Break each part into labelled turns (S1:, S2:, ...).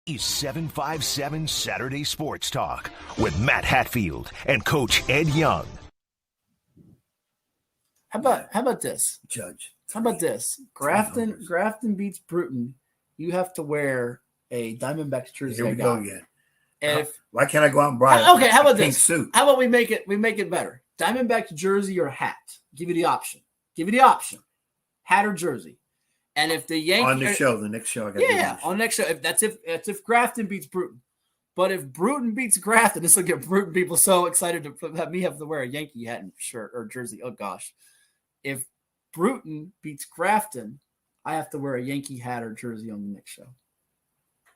S1: is 757 Saturday Sports Talk with Matt Hatfield and Coach Ed Young.
S2: How about this,
S3: Judge?
S2: How about this? Grafton beats Bruton. You have to wear a Diamondbacks jersey.
S3: Here we go again. Why can't I go out and buy
S2: Okay, how about this?
S3: Suit?
S2: How about we make it better? Diamondbacks jersey or hat. Give you the option. Hat or jersey. And if the Yankees
S3: on the next show, I got
S2: on the next show. If Grafton beats Bruton, but if Bruton beats Grafton, this will get Bruton people so excited to have me have to wear a Yankee hat and shirt or jersey. Oh gosh, if Bruton beats Grafton, I have to wear a Yankee hat or jersey on the next show.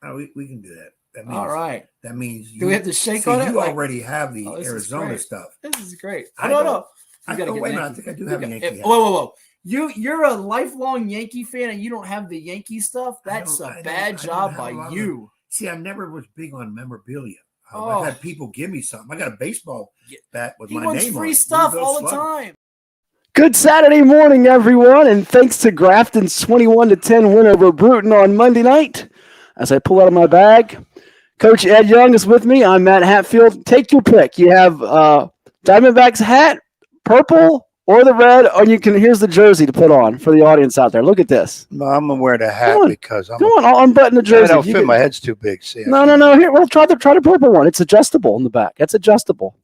S3: Oh, we can do that. That means,
S2: all right.
S3: That means
S2: do we have to shake on it?
S3: You already have the Arizona stuff.
S2: This is great.
S3: I don't know. Wait a minute. I think I do have a Yankee hat.
S2: Whoa. You're a lifelong Yankee fan and you don't have the Yankee stuff? That's a bad job by you.
S3: See, I never was big on memorabilia. I've had people give me something. I got a baseball bat with my name on it.
S2: He wants free stuff all the time.
S4: Good Saturday morning, everyone, and thanks to Grafton's 21-10 win over Bruton on Monday night. As I pull out of my bag, Coach Ed Young is with me. I'm Matt Hatfield. Take your pick. You have Diamondbacks hat, purple, or the red, or here's the jersey to put on for the audience out there. Look at this.
S3: No, I'm gonna wear the hat because
S4: I'll unbutton the jersey.
S3: I don't fit. My head's too big. See?
S4: No. Here, well, try the purple one. It's adjustable in the back. That's adjustable.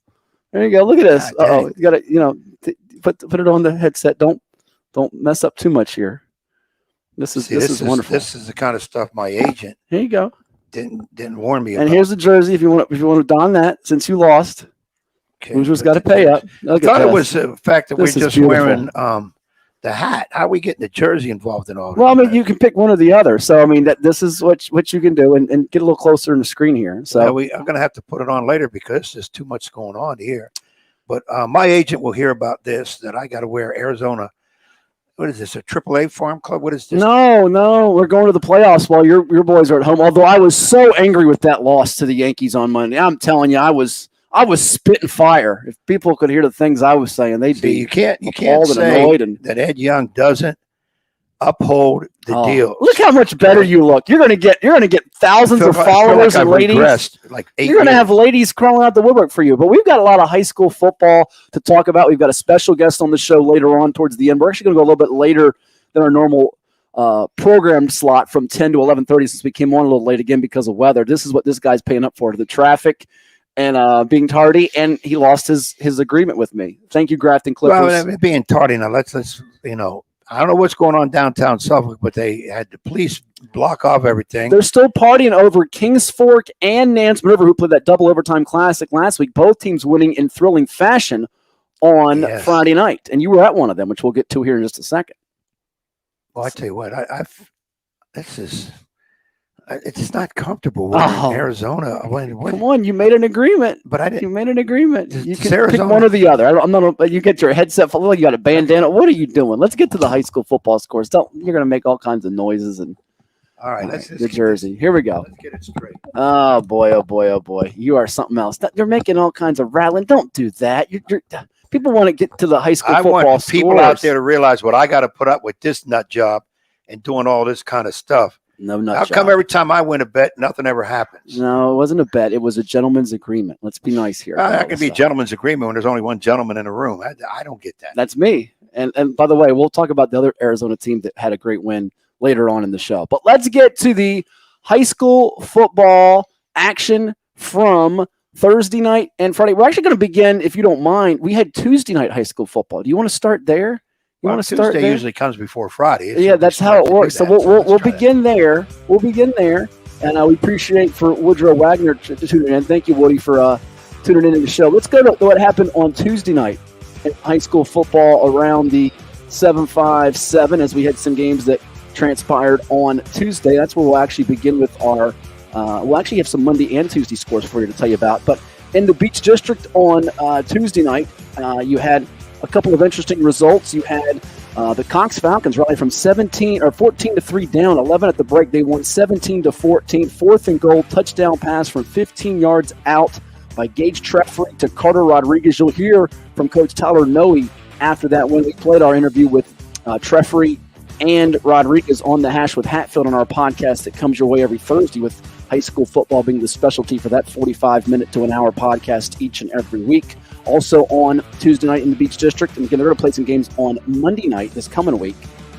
S4: There you go. Look at this. You got to, put it on the headset. Don't mess up too much here. This is wonderful. This is the kind of stuff my agent. Here you go.
S3: Didn't warn me about.
S4: And here's the jersey if you want to don that since you lost.
S3: Okay,
S4: Who's got to pay up?
S3: I thought it was the fact that we're just wearing the hat. How are we getting the jersey involved in all this?
S4: Well, I mean, you can pick one or the other. So, I mean, this is what you can do and get a little closer in the screen here. So
S3: I'm going to have to put it on later because there's too much going on here. But my agent will hear about this, that I got to wear Arizona. What is this, a AAA farm club? What is this?
S4: No, we're going to the playoffs while your boys are at home. Although I was so angry with that loss to the Yankees on Monday. I'm telling you, I was spitting fire. If people could hear the things I was saying, they'd be
S3: you can't say that Ed Young doesn't uphold the deal.
S4: Look how much better you look. You're gonna get thousands of followers and ladies. You're gonna have ladies crawling out the woodwork for you. But we've got a lot of high school football to talk about. We've got a special guest on the show later on towards the end. We're actually gonna go a little bit later than our normal program slot from 10 to 11:30 since we came on a little late again because of weather. This is what this guy's paying up for, the traffic and being tardy, and he lost his agreement with me. Thank you, Grafton Clippers.
S3: Well, being tardy now, let's I don't know what's going on downtown Suffolk, but they had the police block off everything.
S4: They're still partying over Kings Fork and Nansemond River, who played that double overtime classic last week. Both teams winning in thrilling fashion on Friday night, and you were at one of them, which we'll get to here in just a second.
S3: Well, I tell you what, it's not comfortable in Arizona.
S4: Come on, you made an agreement.
S3: But I didn't.
S4: You made an agreement. You can
S3: Arizona.
S4: Pick one or the other. I'm not. You get your headset full. You got a bandana. What are you doing? Let's get to the high school football scores. You're going to make all kinds of noises and.
S3: All right,
S4: the jersey. Here we go.
S3: Let's get it straight.
S4: Oh boy! Oh boy! Oh boy! You are something else. You're making all kinds of rattling. Don't do that. People want to get to the high school football.
S3: I want people out there to realize what I got to put up with this nut job and doing all this kind of stuff. How come every time I win a bet, nothing ever happens?
S4: No, it wasn't a bet. It was a gentleman's agreement. Let's be nice here.
S3: That could be a gentleman's agreement when there's only one gentleman in the room. I don't get that.
S4: That's me. And by the way, we'll talk about the other Arizona team that had a great win later on in the show. But let's get to the high school football action from Thursday night and Friday. We're actually going to begin, if you don't mind. We had Tuesday night high school football. Do you want to start there?
S3: Tuesday usually comes before Friday.
S4: Yeah, that's how it works. So we'll begin there. We'll begin there. And we appreciate for Woodrow Wagner to tune in. Thank you, Woody, for tuning in to the show. Let's go to what happened on Tuesday night in high school football around the 7-5-7 as we had some games that transpired on Tuesday. That's where we'll actually begin with our we'll actually have some Monday and Tuesday scores for you to tell you about. But in the Beach District on Tuesday night, you had a couple of interesting results. You had the Cox Falcons rally from 14 to 3 down, 11 at the break. They won 17-14. Fourth and goal, touchdown pass from 15 yards out by Gage Treffery to Carter Rodriguez. You'll hear from Coach Tyler Noe after that when we played our interview with Treffery and Rodriguez on the Hash with Hatfield on our podcast that comes your way every Thursday with high school football being the specialty for that 45-minute to an hour podcast each and every week. Also on Tuesday night in the Beach District. And again, they're going to play some games on Monday night this coming week.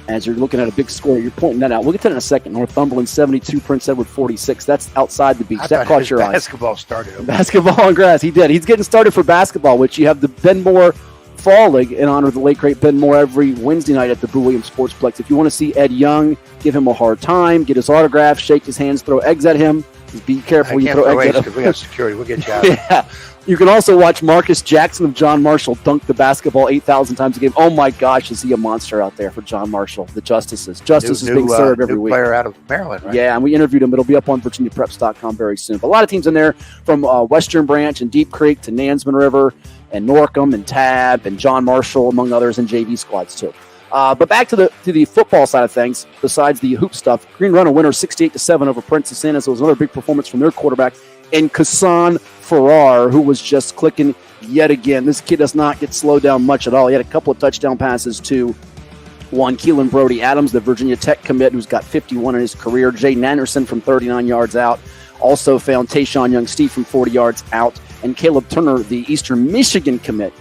S4: As you're looking at a big score, you're pointing that out. We'll get to that in a second. Northumberland 72, Prince Edward 46. That's outside the beach. That caught your eye.
S3: Basketball started.
S4: Basketball on grass. He did. He's getting started for basketball, which you have the Ben Moore Fall League in honor of the late, great Ben Moore every Wednesday night at the Boo Williams Sportsplex. If you want to see Ed Young, give him a hard time, get his autograph, shake his hands, throw eggs at him. Just be careful when you throw eggs at him.
S3: We got security. We'll get you out.
S4: Yeah. You can also watch Marcus Jackson of John Marshall dunk the basketball 8,000 times a game. Oh, my gosh, is he a monster out there for John Marshall, the Justices. Justice is being served every week.
S3: Player out of Maryland, right?
S4: Yeah, and we interviewed him. It'll be up on VirginiaPreps.com very soon. But a lot of teams in there from Western Branch and Deep Creek to Nansman River and Norcom and Tab and John Marshall, among others, and JV squads too. But back to the football side of things, besides the hoop stuff, Green Run a winner 68-7 over Prince of Santas. It was another big performance from their quarterback, and Kassan Farrar, who was just clicking yet again. This kid does not get slowed down much at all. He had a couple of touchdown passes to one, Keelan Brody Adams, the Virginia Tech commit, who's got 51 in his career. Jaden Anderson from 39 yards out. Also found Tayshawn Young-Steve from 40 yards out. And Caleb Turner, the Eastern Michigan commit,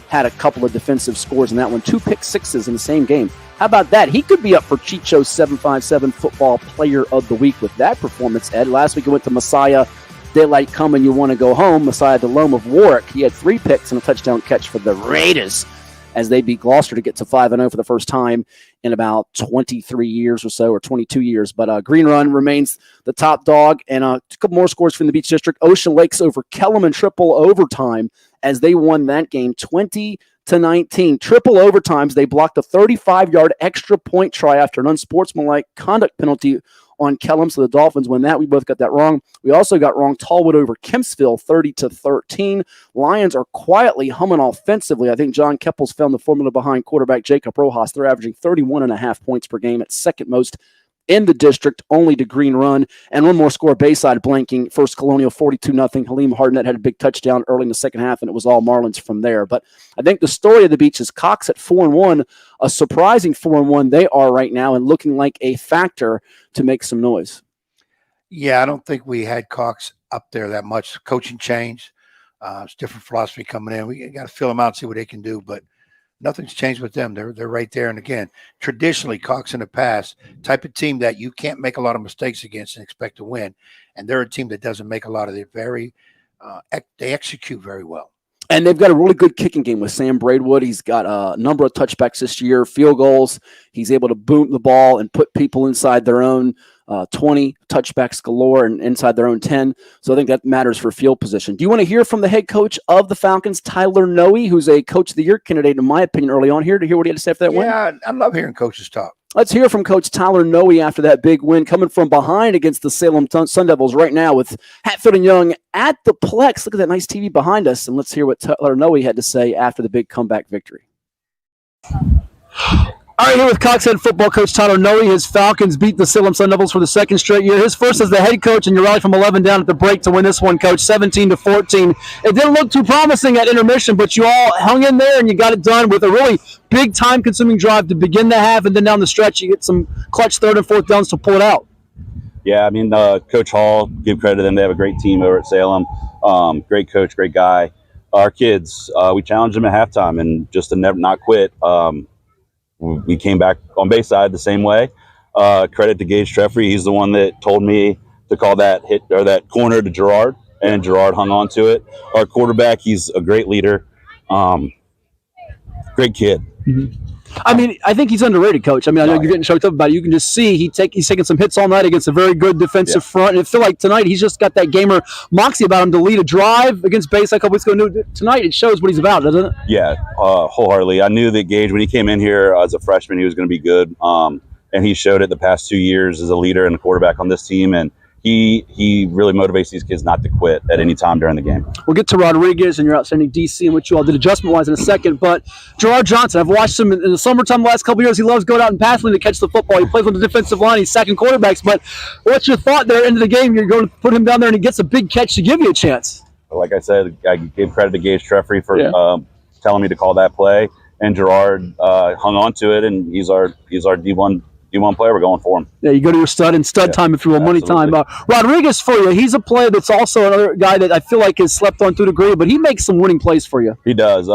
S4: had a couple of defensive scores in that one. 2 pick sixes in the same game. How about that? He could be up for Chicho's 757 Football Player of the Week with that performance, Ed. Last week it went to Messiah Daylight Coming, You Want to Go Home, Messiah DeLome of Warwick. He had 3 picks and a touchdown catch for the Raiders as they beat Gloucester to get to 5-0 for the first time in about 23 years or so, or 22 years. But Green Run remains the top dog. And a couple more scores from the Beach District. Ocean Lakes over Kellum in triple overtime as they won that game 20-19. Triple overtimes. They blocked a 35-yard extra point try after an unsportsmanlike conduct penalty on Kellum, so the Dolphins win that. We both got that wrong. We also got wrong Tallwood over Kempsville, 30-13. Lions are quietly humming offensively. I think John Keppels found the formula behind quarterback Jacob Rojas. They're averaging 31.5 points per game at second most in the district, only to Green Run. And one more score, Bayside blanking. First Colonial 42-0. Halim Hardnett had a big touchdown early in the second half, and it was all Marlins from there. But I think the story of the Beach is Cox at 4-1, a surprising 4-1 they are right now, and looking like a factor to make some noise.
S3: Yeah, I don't think we had Cox up there that much. Coaching change. It's different philosophy coming in. We got to fill them out and see what they can do, but nothing's changed with them. They're right there. And again, traditionally, Cox in the past, type of team that you can't make a lot of mistakes against and expect to win. And they're a team that doesn't make a lot of it. They execute very well.
S4: And they've got a really good kicking game with Sam Braidwood. He's got a number of touchbacks this year, field goals. He's able to boot the ball and put people inside their own 20, touchbacks galore, and inside their own 10. So I think that matters for field position. Do you want to hear from the head coach of the Falcons, Tyler Noe, who's a Coach of the Year candidate, in my opinion, early on here, to hear what he had to say after that win?
S3: Yeah, I love hearing coaches talk.
S4: Let's hear from Coach Tyler Noe after that big win, coming from behind against the Salem Sun Devils right now with Hatfield and Young at the Plex. Look at that nice TV behind us, and let's hear what Tyler Noe had to say after the big comeback victory. All right, here with Cox head football coach Tyler Noe. His Falcons beat the Salem Sun Devils for the second straight year. His first as the head coach, and you rally from 11 down at the break to win this one, Coach, 17-14. It didn't look too promising at intermission, but you all hung in there and you got it done with a really big time-consuming drive to begin the half, and then down the stretch you get some clutch third and fourth downs to pull it out.
S5: Yeah, I mean, Coach Hall, give credit to them. They have a great team over at Salem. Great coach, great guy. Our kids, we challenged them at halftime, and just to never not quit. We came back on Bayside the same way. Credit to Gage Treffry. He's the one that told me to call that hit or that corner to Gerard, and Gerard hung on to it. Our quarterback, he's a great leader. Great kid.
S4: Mm-hmm. I mean, I think he's underrated, Coach. I mean, I know you're getting choked up about it. You can just see he's taking some hits all night against a very good defensive front. And I feel like tonight he's just got that gamer moxie about him to lead a drive against Bayside a couple weeks ago. No, tonight it shows what he's about, doesn't it?
S5: Yeah, wholeheartedly. I knew that Gage, when he came in here as a freshman, he was going to be good. And he showed it the past 2 years as a leader and a quarterback on this team. And he really motivates these kids not to quit at any time during the game. We'll get to Rodriguez and your outstanding DC and what you all did adjustment-wise in a second, but Gerard Johnson, I've watched him in the summertime the last couple of years. He loves going out and passing to catch the football. He plays on the defensive line. He's sacking quarterbacks, but what's your thought there into the game? You're going to put him down there and he gets a big catch to give you a chance. Like I said, I gave credit to Gage Treffry for telling me to call that play, and Gerard hung on to it, and he's our D1 D1 player, we're going for him.
S4: Yeah, you go to your stud time, if you will, money time. Rodriguez for you. He's a player that's also another guy that I feel like has slept on to a degree, but he makes some winning plays for you.
S5: He does.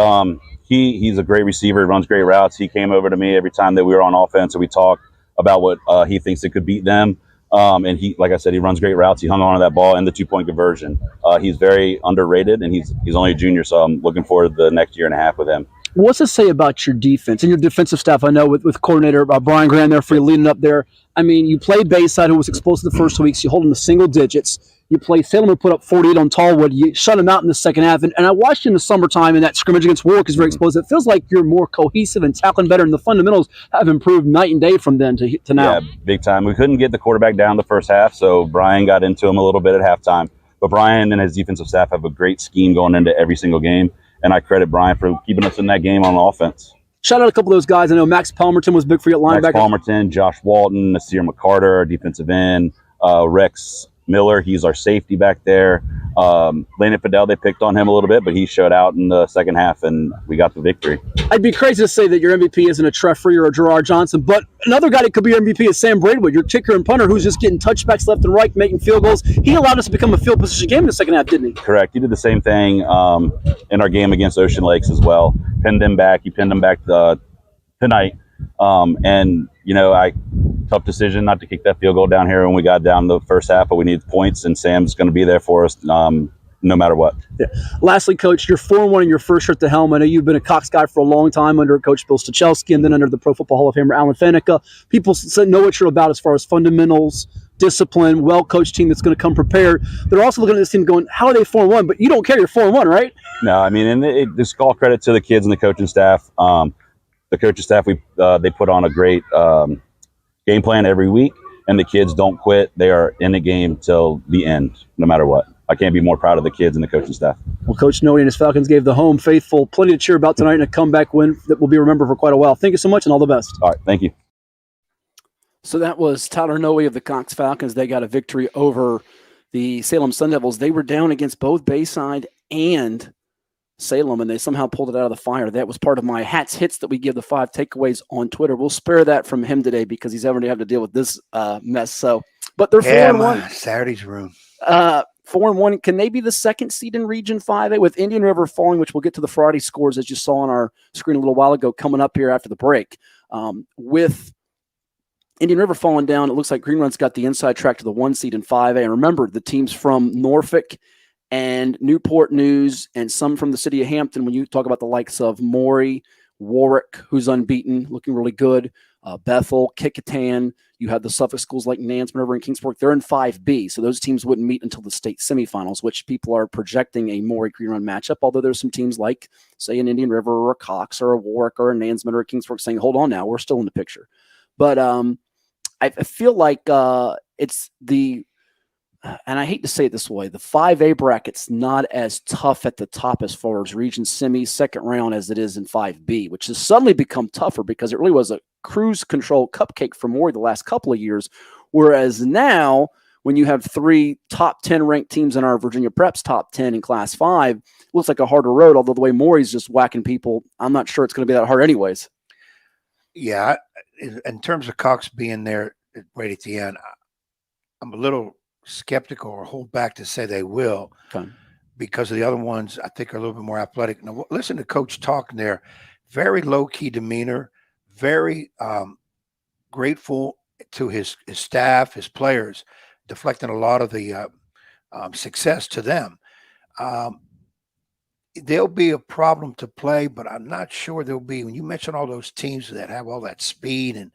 S5: He's a great receiver. He runs great routes. He came over to me every time that we were on offense, and we talked about what he thinks that could beat them. And he, like I said, he runs great routes. He hung on to that ball and the 2-point conversion. He's very underrated, and he's only a junior, so I'm looking forward to the next year and a half with him.
S4: What's it say about your defense and your defensive staff? I know with coordinator Brian Graham there for you leading up there. I mean, you played Bayside, who was explosive the first 2 weeks. You hold them to single digits. You play Salem, who put up 48 on Tallwood. You shut them out in the second half. And I watched you in the summertime, and that scrimmage against Warwick is very explosive. It feels like you're more cohesive and tackling better, and the fundamentals have improved night and day from then to now.
S5: Yeah, big time. We couldn't get the quarterback down the first half, so Brian got into him a little bit at halftime. But Brian and his defensive staff have a great scheme going into every single game, and I credit Brian for keeping us in that game on offense.
S4: Shout out a couple of those guys. I know Max Palmerton was big for you at linebacker.
S5: Max Palmerton, Josh Walton, Nasir McCarter, our defensive end, Rex Miller, he's our safety back there. Landon Fidel, they picked on him a little bit, but he showed out in the second half, and we got the victory.
S4: I'd be crazy to say that your MVP isn't a Treffrey or a Gerard Johnson, but another guy that could be your MVP is Sam Braidwood, your kicker and punter, who's just getting touchbacks left and right, making field goals. He allowed us to become a field position game in the second half, didn't he?
S5: Correct. He did the same thing in our game against Ocean Lakes as well. Pinned him back. He pinned him back tonight. And, tough decision not to kick that field goal down here when we got down the first half, but we needed points, and Sam's going to be there for us no matter what. Yeah.
S4: Lastly, Coach, you're 4-1 in your first shirt at the helm. I know you've been a Cox guy for a long time under Coach Bill Stachelski and then under the Pro Football Hall of Famer Alan Faneca. People know what you're about as far as fundamentals, discipline, well-coached team that's going to come prepared. They're also looking at this team going, how are they 4-1? But you don't care, you're 4-1, right?
S5: No, I mean, and this all credit to the kids and the coaching staff. The coaching staff, they put on a great game plan every week, and the kids don't quit. They are in the game till the end, no matter what. I can't be more proud of the kids and the coaching staff.
S4: Well, Coach Noe and his Falcons gave the home faithful plenty to cheer about tonight and a comeback win that will be remembered for quite a while. Thank you so much, and all the best.
S5: All right, thank you.
S4: So that was Tyler Noe of the Cox Falcons. They got a victory over the Salem Sun Devils. They were down against both Bayside and Salem, and they somehow pulled it out of the fire. That was part of my Hats Hits that we give the 5 takeaways on Twitter. We'll spare that from him today because he's already having to deal with this mess. So, but they're 4-1.
S3: Saturday's room.
S4: 4-1. Can they be the second seed in Region 5A with Indian River falling, which we'll get to the Friday scores as you saw on our screen a little while ago, coming up here after the break. With Indian River falling down, it looks like Green Run's got the inside track to the 1 seed in 5A. And remember, the teams from Norfolk and Newport News and some from the city of Hampton, when you talk about the likes of Maury, Warwick, who's unbeaten, looking really good, Bethel, Kickotan, you have the Suffolk schools like Nansemond over in Kingsport. They're in 5B, so those teams wouldn't meet until the state semifinals, which people are projecting a Maury Green Run matchup, although there's some teams like, say, an Indian River or a Cox or a Warwick or a Nansemond or a Kingsport saying, hold on now, we're still in the picture. But I feel like it's the – and I hate to say it this way, the 5A bracket's not as tough at the top as far as region semi second round as it is in 5B, which has suddenly become tougher because it really was a cruise control cupcake for Maury the last couple of years. Whereas now, when you have 3 top 10 ranked teams in our Virginia Preps top 10 in Class 5, it looks like a harder road, although the way Maury's just whacking people, I'm not sure it's going to be that hard anyways.
S3: Yeah, in terms of Cox being there right at the end, I'm a little skeptical or hold back to say they will because of the other ones I think are a little bit more athletic. Now, listen to Coach talking there. Very low-key demeanor, very grateful to his staff, his players, deflecting a lot of the success to them. There'll be a problem to play, but I'm not sure there'll be, when you mention all those teams that have all that speed and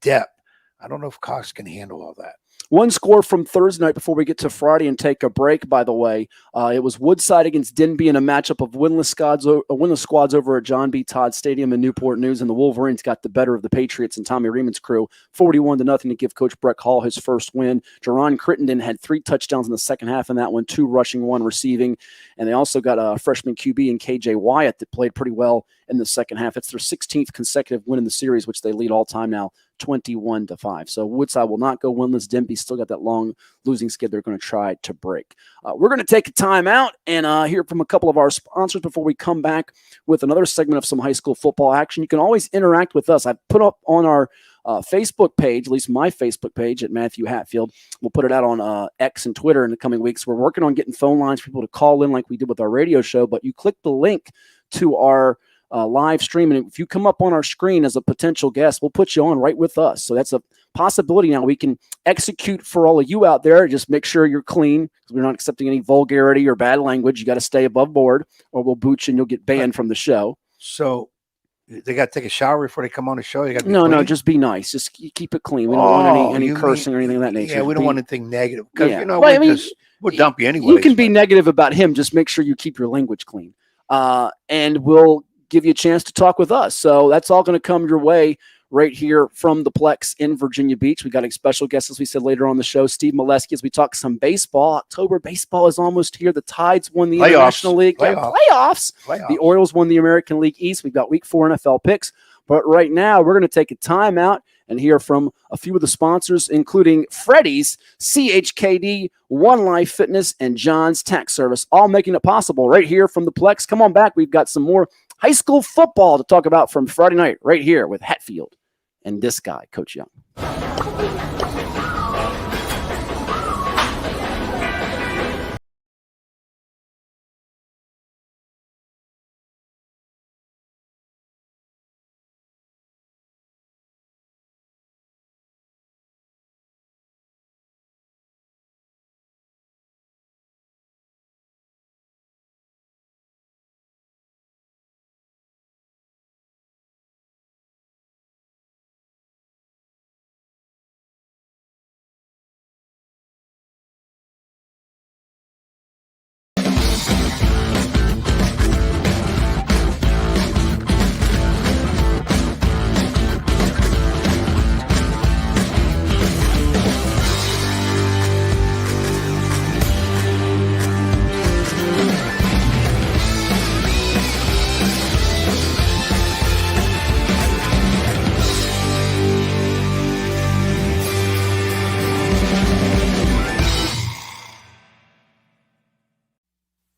S3: depth, I don't know if Cox can handle all that.
S4: One score from Thursday night before we get to Friday and take a break, by the way. It was Woodside against Denby in a matchup of winless squads over at John B. Todd Stadium in Newport News, and the Wolverines got the better of the Patriots and Tommy Reeman's crew, 41-0 to give Coach Breck Hall his first win. Jerron Crittenden had 3 touchdowns in the second half in that one, 2 rushing, 1 receiving, and they also got a freshman QB in KJ Wyatt that played pretty well in the second half. It's their 16th consecutive win in the series, which they lead all time now, 21-5. So Woodside will not go winless. Denby still got that long losing skid they're going to try to break. We're going to take a time out and hear from a couple of our sponsors before we come back with another segment of some high school football action. You can always interact with us. I put up on our Facebook page, at least my Facebook page at Matthew Hatfield. We'll put it out on X and Twitter in the coming weeks. We're working on getting phone lines for people to call in like we did with our radio show, but you click the link to our live stream, and if you come up on our screen as a potential guest, we'll put you on right with us. So that's a possibility now. We can execute for all of you out there. Just make sure you're clean, because we're not accepting any vulgarity or bad language. You got to stay above board, or we'll boot you and you'll get banned from the show.
S3: So they got to take a shower before they come on the show?
S4: No, just be nice. Just keep it clean. We don't want any cursing or anything of that nature.
S3: Yeah, we don't want anything negative. Because, we'll dump you anyway.
S4: You can be negative about him. Just make sure you keep your language clean. And we'll give you a chance to talk with us. So that's all going to come your way right here from the Plex in Virginia Beach. We got a special guest, as we said, later on the show, Steve Melewski, as we talk some baseball. October baseball is almost here. The Tides won the International League. Playoffs. The Orioles won the American League East. We've got week 4 NFL picks. But right now, we're going to take a timeout and hear from a few of the sponsors, including Freddy's, CHKD, One Life Fitness, and John's Tax Service, all making it possible right here from the Plex. Come on back. We've got some more high school football to talk about from Friday night right here with Hatfield and this guy, Coach Young.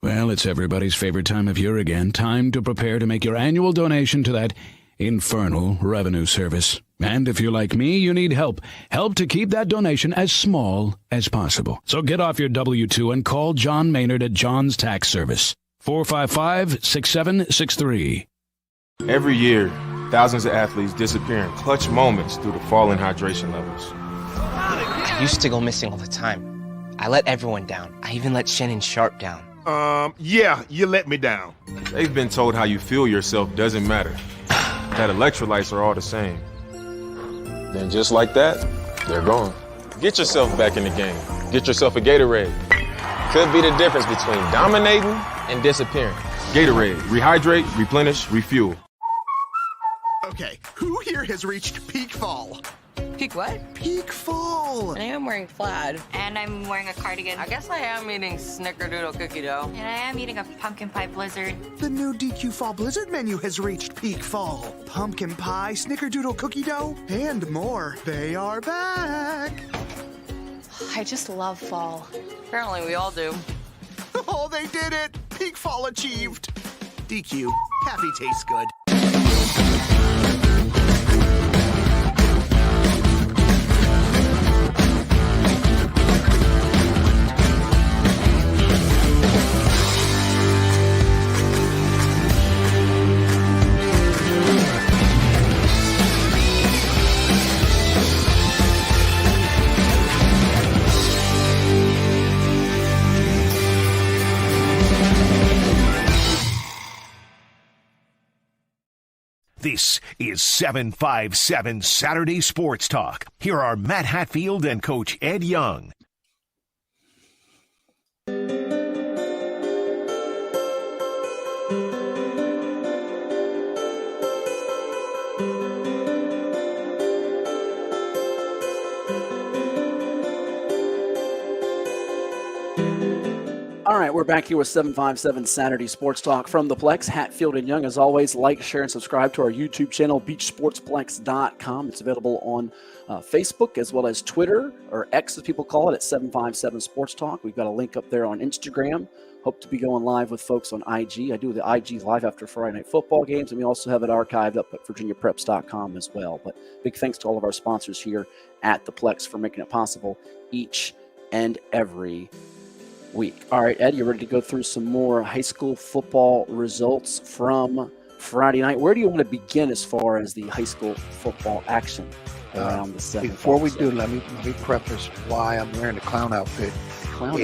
S6: Well, it's everybody's favorite time of year again. Time to prepare to make your annual donation to that infernal revenue service. And if you're like me, you need help. Help to keep that donation as small as possible. So get off your W-2 and call John Maynard at John's Tax Service. 455-6763.
S7: Every year, thousands of athletes disappear in clutch moments due to falling hydration levels.
S8: I used to go missing all the time. I let everyone down. I even let Shannon Sharp down.
S9: Yeah, you let me down.
S7: They've been told how you feel yourself doesn't matter. That electrolytes are all the same. Then just like that, they're gone. Get yourself back in the game. Get yourself a Gatorade. Could be the difference between dominating and disappearing. Gatorade, rehydrate, replenish, refuel.
S9: Okay, who here has reached peak fall?
S10: Peak what?
S9: Peak fall.
S10: I am wearing plaid.
S11: And I'm wearing a cardigan.
S10: I guess I am eating snickerdoodle cookie dough.
S11: And I am eating a pumpkin pie blizzard.
S9: The new DQ Fall Blizzard menu has reached peak fall. Pumpkin pie, snickerdoodle cookie dough, and more. They are back.
S11: I just love fall.
S10: Apparently we all do.
S9: Oh, they did it. Peak fall achieved. DQ, happy tastes good.
S1: This is 757 Saturday Sports Talk. Here are Matt Hatfield and Coach Ed Young.
S4: All right, we're back here with 757 Saturday Sports Talk from the Plex. Hatfield and Young, as always, like, share, and subscribe to our YouTube channel, beachsportsplex.com. It's available on Facebook as well as Twitter, or X as people call it, at 757 Sports Talk. We've got a link up there on Instagram. Hope to be going live with folks on IG. I do the IG live after Friday night football games, and we also have it archived up at virginiapreps.com as well. But big thanks to all of our sponsors here at the Plex for making it possible each and every week. All right, Ed, you ready to go through some more high school football results from Friday night? Where do you want to begin as far as the high school football action around the 7th?
S3: Before we do, let me preface why I'm wearing the clown outfit.
S4: Well,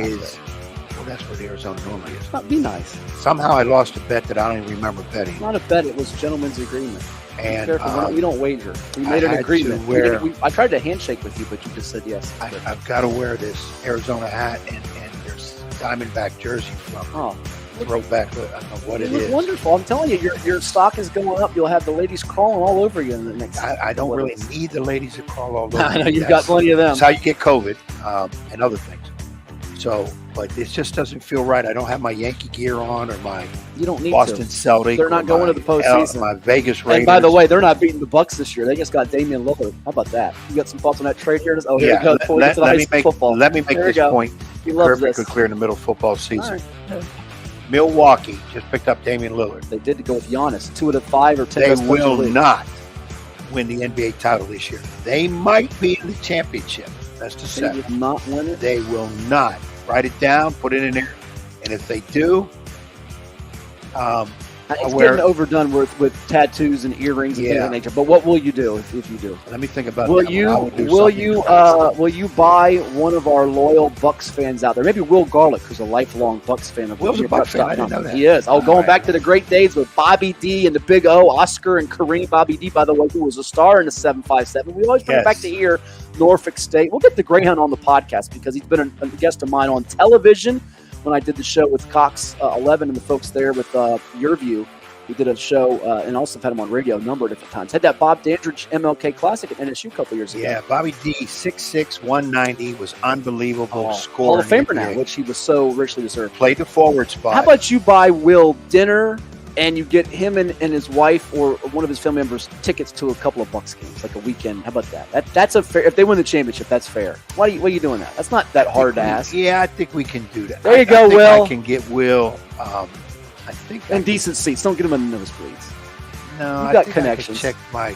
S3: that's where the Arizona normally is.
S4: Be nice.
S3: Somehow I lost a bet that I don't even remember betting.
S4: Not a bet, it was a gentleman's agreement.
S3: And
S4: we don't wager. We made an agreement. I tried to handshake with you, but you just said yes.
S3: I've got to wear this Arizona hat and there's Diamondback jersey from throwback. I don't know what it is.
S4: Wonderful. I'm telling you, your stock is going up. You'll have the ladies crawling all over you in the next.
S3: I don't really need the ladies to crawl all over.
S4: I know you've got plenty of them.
S3: That's how you get COVID and other things. So, but it just doesn't feel right. I don't have my Yankee gear on or my Boston Celtics.
S4: They're not going to the postseason.
S3: My Vegas Raiders.
S4: And by the way, they're not beating the Bucks this year. They just got Damian Lillard. How about that? You got some thoughts on that trade here? Oh, here we go. Let
S3: me make this point perfectly clear in the middle of football season.
S4: Right.
S3: Milwaukee just picked up Damian Lillard.
S4: They did to go with Giannis. 2 out of 5 or 10.
S3: They will not win the NBA title this year. They might be in the championship. That's the set.
S4: They will not win it?
S3: They will not. Write it down, put it in there. And if they do,
S4: it's getting overdone with tattoos and earrings and things of that nature. But what will you do if you do?
S3: Let me think about
S4: will
S3: that.
S4: Will you buy one of our loyal Bucks fans out there? Maybe Will Garlick, who's a lifelong Bucks fan of
S3: Will's a Bucks fan. I didn't know that.
S4: He is. Going back to the great days with Bobby D and the Big O, Oscar and Kareem. Bobby D, by the way, who was a star in the 757. We always bring it back to here. Norfolk State. We'll get the Greyhound on the podcast because he's been a guest of mine on television when I did the show with Cox 11 and the folks there with Your View. We did a show and also had him on radio a number of different times. Had that Bob Dandridge MLK Classic at NSU a couple years ago.
S3: Yeah, Bobby D, 6'6", 190, was unbelievable scorer.
S4: Hall of Famer now, which he was so richly deserved.
S3: Played the forward spot.
S4: How about you buy Will dinner and you get him and his wife or one of his family members tickets to a couple of Bucks games, like a weekend? How about that? That's a fair. If they win the championship, that's fair. Why are you doing that? That's not that hard to ask.
S3: Yeah, I think we can do that.
S4: There you go, Will.
S3: I can get Will. I think
S4: decent seats. Don't get him in the nosebleeds.
S3: No,
S4: you got connections.
S3: I check my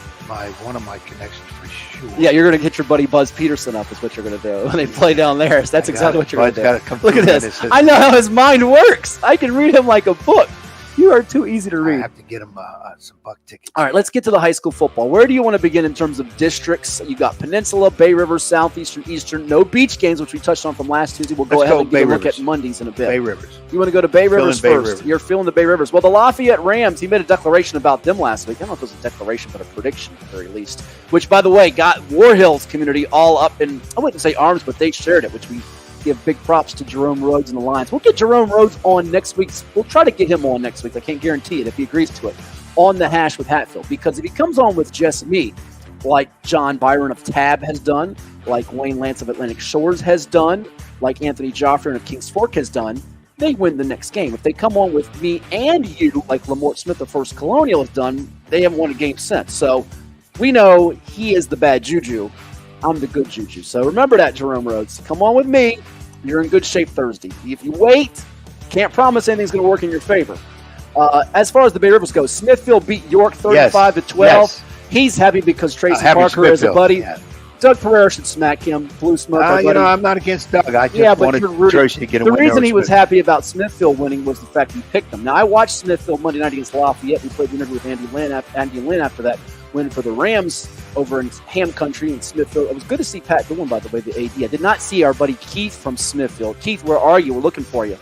S3: one of my connections for sure.
S4: Yeah, you're gonna get your buddy Buzz Peterson up. Is what you're gonna do when they play down there. So that's exactly what you're gonna do. Look at this. I know how his mind works. I can read him like a book. You are too easy to read.
S3: I have to get him some Buck tickets.
S4: All right, let's get to the high school football. Where do you want to begin in terms of districts? You got Peninsula, Bay River, Southeastern, Eastern. No beach games, which we touched on from last Tuesday. We'll go ahead and look at Mondays in a bit.
S3: Bay Rivers.
S4: You want to go to Bay Rivers first? You're feeling the Bay Rivers. Well, the Lafayette Rams, he made a declaration about them last week. I don't know if it was a declaration, but a prediction at the very least. Which, by the way, got War Hills community all up in, I wouldn't say arms, but they shared it, which we give big props to Jerome Rhodes and the Lions. We'll get Jerome Rhodes on next week. We'll try to get him on next week. I can't guarantee it if he agrees to it. On the Hash with Hatfield. Because if he comes on with just me, like John Byron of Tab has done, like Wayne Lance of Atlantic Shores has done, like Anthony Joffrin of Kings Fork has done, they win the next game. If they come on with me and you, like Lamort Smith of First Colonial has done, they haven't won a game since. So we know he is the bad juju. I'm the good juju. So remember that, Jerome Rhodes. Come on with me. You're in good shape Thursday. If you wait, can't promise anything's going to work in your favor. As far as the Bay Rivers go, Smithfield beat York 35-12. Yes. He's happy because Tracy Parker is a buddy. Yeah. Doug Pereira should smack him. Blue smoke.
S3: I'm not against Doug. I just wanted Tracy to get a win.
S4: The reason he was happy about Smithfield winning was the fact he picked them. Now, I watched Smithfield Monday night against Lafayette. We played the interview with Andy Lynn after that win for the Rams over in Ham Country in Smithfield. It was good to see Pat Dillon, by the way, the AD. I did not see our buddy Keith from Smithfield. Keith, where are you? We're looking for you.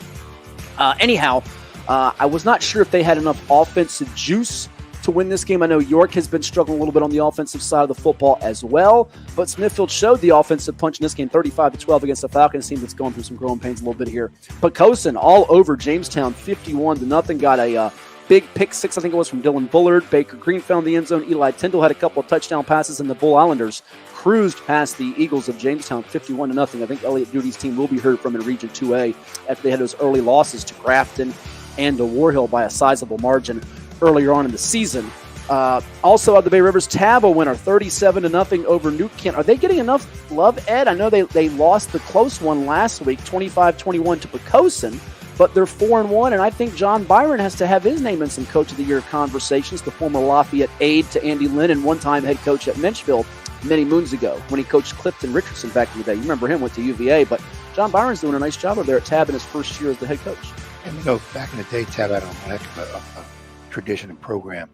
S4: Anyhow, I was not sure if they had enough offensive juice to win this game. I know York has been struggling a little bit on the offensive side of the football as well, but Smithfield showed the offensive punch in this game, 35-12 against the Falcons team that's going through some growing pains a little bit here. Poquoson all over Jamestown, 51-0, got a big pick six, I think it was, from Dylan Bullard. Baker Green found the end zone. Eli Tyndall had a couple of touchdown passes, and the Bull Islanders cruised past the Eagles of Jamestown 51-0. I think Elliott Duty's team will be heard from in Region 2A after they had those early losses to Grafton and to War Hill by a sizable margin earlier on in the season. Also out of the Bay Rivers, Tab a winner, 37-0 over New Kent. Are they getting enough love, Ed? I know they lost the close one last week, 25-21 to Poquoson, but they're 4-1, and I think John Byron has to have his name in some Coach of the Year conversations, the former Lafayette aide to Andy Lynn and one-time head coach at Menchfield many moons ago when he coached Clifton Richardson back in the day. You remember him, went to UVA, but John Byron's doing a nice job over there at Tab in his first year as the head coach.
S3: And back in the day, Tab had a heck of a tradition and program.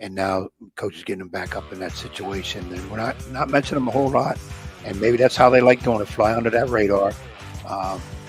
S3: And now Coach is getting them back up in that situation. And we're not mentioning them a whole lot. And maybe that's how they like doing it, fly under that radar.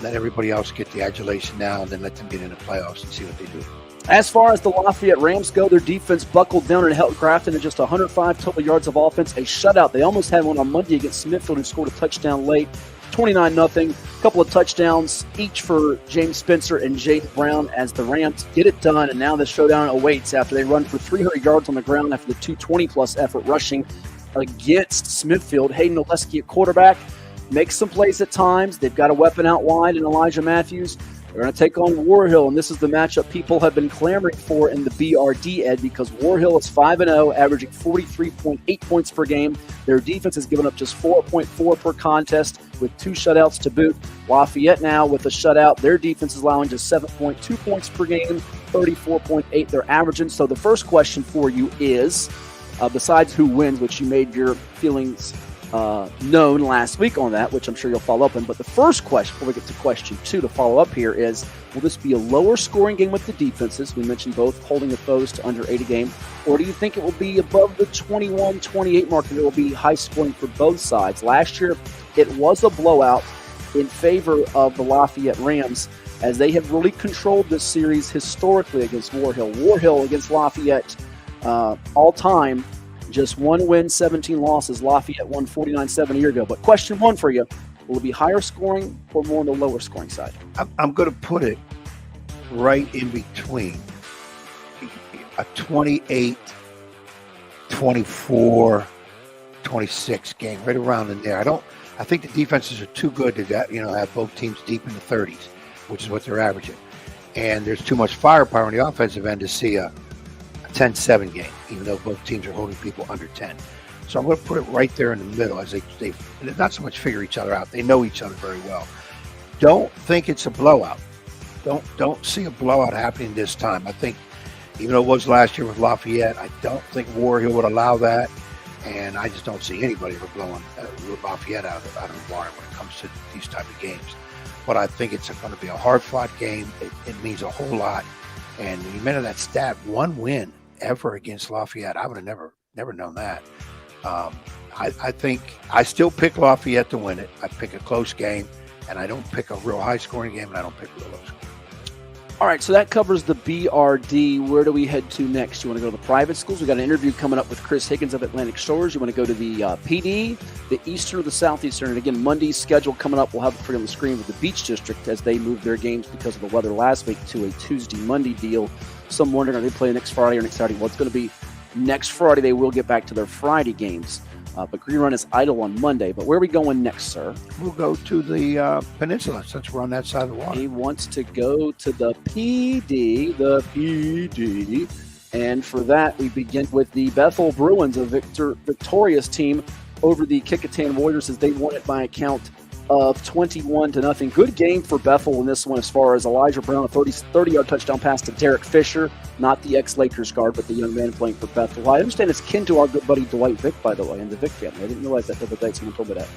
S3: Let everybody else get the adulation now, and then let them get in the playoffs and see what they do.
S4: As far as the Lafayette Rams go, their defense buckled down and held Grafton to just 105 total yards of offense, a shutout. They almost had one on Monday against Smithfield, who scored a touchdown late, 29-0. A couple of touchdowns each for James Spencer and Jade Brown as the Rams get it done, and now the showdown awaits after they run for 300 yards on the ground after the 220-plus effort rushing against Smithfield. Hayden Melewski at quarterback makes some plays at times. They've got a weapon out wide in Elijah Matthews. They're going to take on War Hill, and this is the matchup people have been clamoring for in the BRD, Ed, because War Hill is 5-0, averaging 43.8 points per game. Their defense has given up just 4.4 per contest with 2 shutouts to boot. Lafayette now with a shutout. Their defense is allowing just 7.2 points per game, 34.8 they're averaging. So the first question for you is, besides who wins, which you made your feelings known last week on that, which I'm sure you'll follow up on. But the first question, before we get to question 2 to follow up here, is will this be a lower scoring game with the defenses? We mentioned both holding the foes to under 8 a game. Or do you think it will be above the 21-28 mark and it will be high scoring for both sides? Last year, it was a blowout in favor of the Lafayette Rams, as they have really controlled this series historically against War Hill. War Hill against Lafayette all time, just 1 win, 17 losses. Lafayette won 49-7 a year ago. But question 1 for you, will it be higher scoring or more on the lower scoring side?
S3: I'm going to put it right in between a 28, 24, 26 game, right around in there. I think the defenses are too good to have both teams deep in the 30s, which is what they're averaging. And there's too much firepower on the offensive end to see a 10-7 game, even though both teams are holding people under 10. So I'm going to put it right there in the middle, as they not so much figure each other out. They know each other very well. Don't think it's a blowout. Don't see a blowout happening this time. I think, even though it was last year with Lafayette, I don't think War Hill would allow that. And I just don't see anybody ever blowing Lafayette out of the water when it comes to these type of games. But I think it's going to be a hard-fought game. It means a whole lot. And when you mention that stat, 1 win ever against Lafayette, I would have never known that. I think I still pick Lafayette to win it. I pick a close game, and I don't pick a real high-scoring game, and I don't pick a real low-scoring.
S4: All right, so that covers the BRD. Where do we head to next? You want to go to the private schools? We've got an interview coming up with Chris Higgins of Atlantic Shores. You want to go to the PD, the Eastern or the Southeastern? And again, Monday's schedule coming up. We'll have it for you on the screen with the Beach District as they move their games because of the weather last week to a Tuesday-Monday deal. Some wondering, are they playing next Friday or next Saturday? Well, it's going to be next Friday. They will get back to their Friday games. But Green Run is idle on Monday. But where are we going next, sir?
S3: We'll go to the peninsula, since we're on that side of the water.
S4: He wants to go to the PD, And for that, we begin with the Bethel Bruins, a victorious team over the Kickitan Warriors as they won it by a count of 21-0. Good game for Bethel in this one as far as Elijah Brown, a 30-yard touchdown pass to Derek Fisher, not the ex-Lakers guard, but the young man playing for Bethel. I understand it's kin to our good buddy Dwight Vick, by the way, and the Vick family. I didn't realize that the other day. Someone told me that.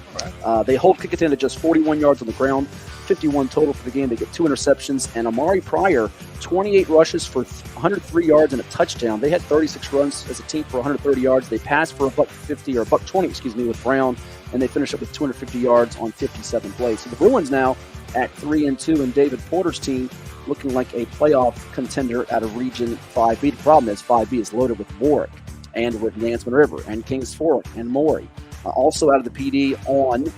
S4: Right. They hold Kickitan to just 41 yards on the ground, 51 total for the game. They get 2 interceptions, and Amari Pryor, 28 rushes for 103 yards and a touchdown. They had 36 runs as a team for 130 yards. They passed for $120 with Brown, and they finished up with 250 yards on 57 plays. So the Bruins now at 3-2, and David Porter's team looking like a playoff contender out of Region 5B. The problem is 5B is loaded with Warwick and with Nansemond River and Kings Fork and Maury. Also out of the PD on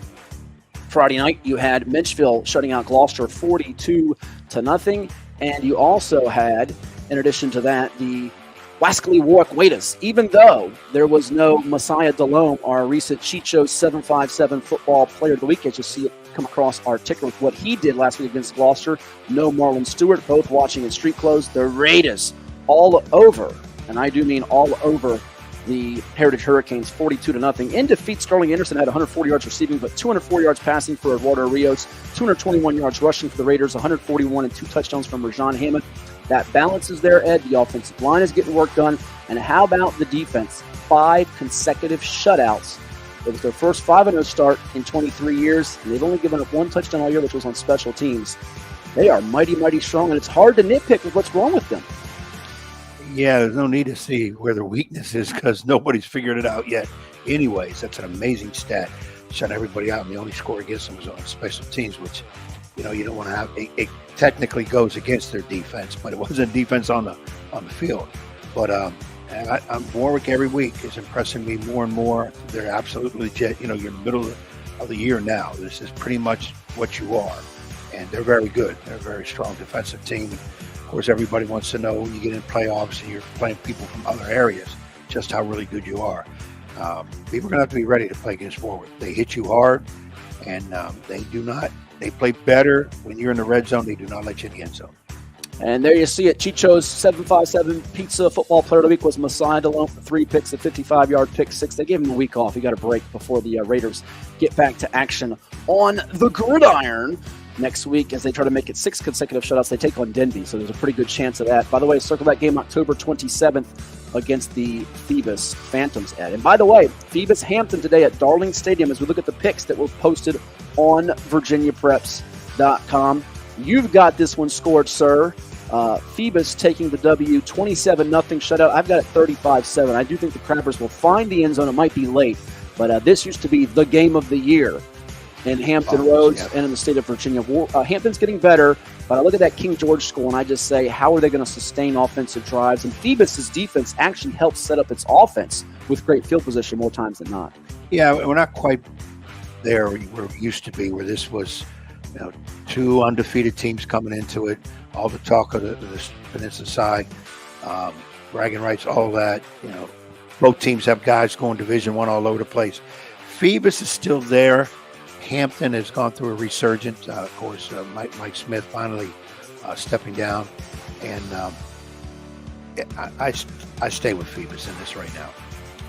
S4: Friday night, you had Menchville shutting out Gloucester 42-0, and you also had In addition to that, the Wascally Warwick Waiters, even though there was no Messiah Delome, our recent Cheat Show 757 football player of the week, as you see it come across our ticker with what he did last week against Gloucester. No Marlon Stewart, both watching in street clothes. The Raiders all over, and I do mean all over, the Heritage Hurricanes 42-0. In defeat, Sterling Anderson had 140 yards receiving, but 204 yards passing for Eduardo Rios, 221 yards rushing for the Raiders, 141 and 2 touchdowns from Rajon Hammond. That balance is there, Ed. The offensive line is getting work done. And how about the defense? 5 consecutive shutouts. It was their first 5-0 start in 23 years, and they've only given up 1 touchdown all year, which was on special teams. They are mighty, mighty strong, and it's hard to nitpick with what's wrong with them.
S3: Yeah, there's no need to see where their weakness is because nobody's figured it out yet. Anyways, that's an amazing stat. Shut everybody out, and the only score against them was on special teams, which, you don't want to have. It technically goes against their defense, but it wasn't defense on the field. But I'm Warwick every week is impressing me more and more. They're absolutely legit. You're in the middle of the year now. This is pretty much what you are, and they're very good. They're a very strong defensive team. Of course, everybody wants to know when you get in playoffs and you're playing people from other areas, just how really good you are. People are going to have to be ready to play against Warwick. They hit you hard, and they play better when you're in the red zone. They do not let you in the end zone.
S4: And there you see it. Chicho's 757 Pizza Football Player of the Week was Messiah Delone for 3 picks, a 55-yard pick 6. They gave him a week off. He got a break before the Raiders get back to action on the gridiron next week as they try to make it 6 consecutive shutouts. They take on Denby, so there's a pretty good chance of that. By the way, circle that game October 27th against the Phoebus Phantoms, Ed. And by the way, Phoebus Hampton today at Darling Stadium as we look at the picks that were posted on VirginiaPreps.com. You've got this one scored, sir. Phoebus taking the W, 27-0 shutout. I've got it 35-7. I do think the Crabbers will find the end zone. It might be late, but this used to be the game of the year in Hampton Roads and in the state of Virginia. Hampton's getting better, but I look at that King George school and I just say, how are they going to sustain offensive drives? And Phoebus's defense actually helps set up its offense with great field position more times than not. Yeah,
S3: we're not quite there where we used to be, where this was 2 undefeated teams coming into it, all the talk of the Peninsula side, bragging rights, all that. Both teams have guys going Division I all over the place. Phoebus is still there. Hampton has gone through a resurgence. Of course, Mike Smith finally stepping down, and I stay with Phoebus in this right now.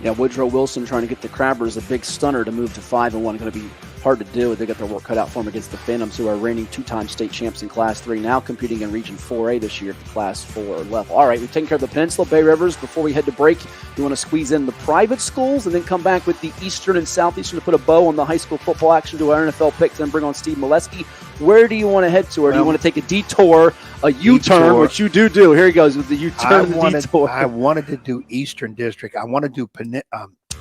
S4: Yeah, Woodrow Wilson trying to get the Crabbers a big stunner to move to 5-1. Going to be hard to do. They got their work cut out for them against the Phantoms, who are reigning 2-time state champs in Class 3, now competing in Region 4A this year at the Class 4 level. All right, we've taken care of the Peninsula Bay Rivers. Before we head to break, you want to squeeze in the private schools and then come back with the Eastern and Southeastern to put a bow on the high school football action, to our NFL picks, and bring on Steve Melewski. Where do you want to head to? Or do you want to take a detour, a U-turn, which you do? Here he goes with the U-turn and the detour.
S3: I wanted to do Eastern District. I want to do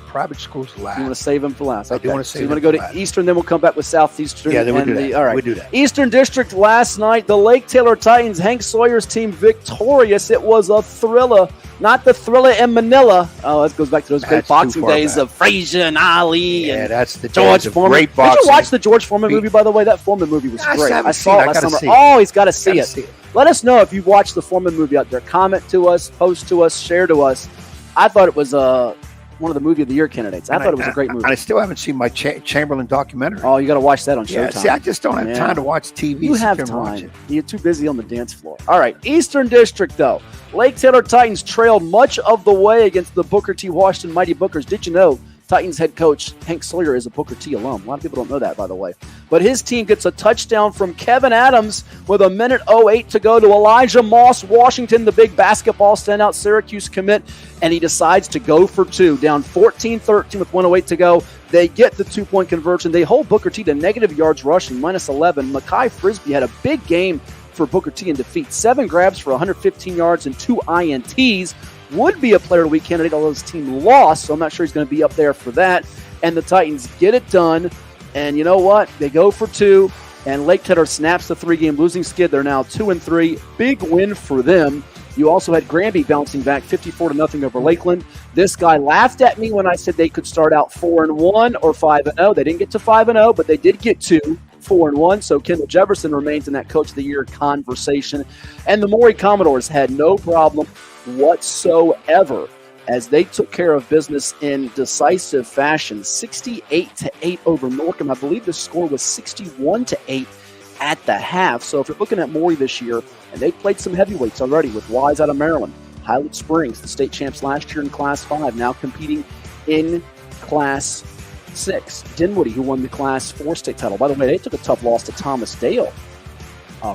S3: private schools last.
S4: You want to save them for last? Okay.
S3: I do want to save
S4: them. So you want to go to Eastern, then we'll come back with Southeastern.
S3: Yeah, then we'll do that.
S4: All right.
S3: We'll do that.
S4: Eastern District last night, the Lake Taylor Titans, Hank Sawyer's team, victorious. It was a thriller. Not the thriller in Manila. Oh, that goes back to those great boxing days of Frazier and Ali and
S3: that's the
S4: George Foreman.
S3: Great boxing.
S4: Did you watch the George Foreman movie, by the way? That Foreman movie was great. I saw it last summer. He's got to see it. Let us know if you watched the Foreman movie out there. Comment to us, post to us, share to us. I thought it was one of the movie of the year candidates. I thought it was a great movie.
S3: I still haven't seen my Chamberlain documentary.
S4: Oh, you got to watch that on Showtime.
S3: See, I just don't have time to watch TV.
S4: You have time. You're too busy on the dance floor. All right, Eastern District, though. Lake Taylor Titans trailed much of the way against the Booker T. Washington Mighty Bookers. Did you know Titans head coach Hank Sawyer is a Booker T alum? A lot of people don't know that, by the way. But his team gets a touchdown from Kevin Adams with 1:08 to go to Elijah Moss Washington, the big basketball standout Syracuse commit, and he decides to go for 2. Down 14-13 with 1:08 to go. They get the 2-point conversion. They hold Booker T to negative yards rushing, -11. Mekhi Frisbee had a big game for Booker T in defeat. 7 grabs for 115 yards and 2 INTs. Would be a player of the week candidate, although his team lost, so I'm not sure he's going to be up there for that. And the Titans get it done. And you know what? They go for 2, and Lake Taylor snaps the 3-game losing skid. They're now 2-3. Big win for them. You also had Granby bouncing back 54-0 over Lakeland. This guy laughed at me when I said they could start out 4-1 or 5-0. They didn't get to 5-0, but they did get 2. 4-1. So Kendall Jefferson remains in that Coach of the Year conversation. And the Maury Commodores had no problem whatsoever as they took care of business in decisive fashion. 68-8 over Norcom. I believe the score was 61-8 at the half. So if you're looking at Maury this year, and they played some heavyweights already with Wise out of Maryland, Highland Springs, the state champs last year in Class 5, now competing in Class 6. Dinwiddie, who won the Class 4 state title. By the way, they took a tough loss to Thomas Dale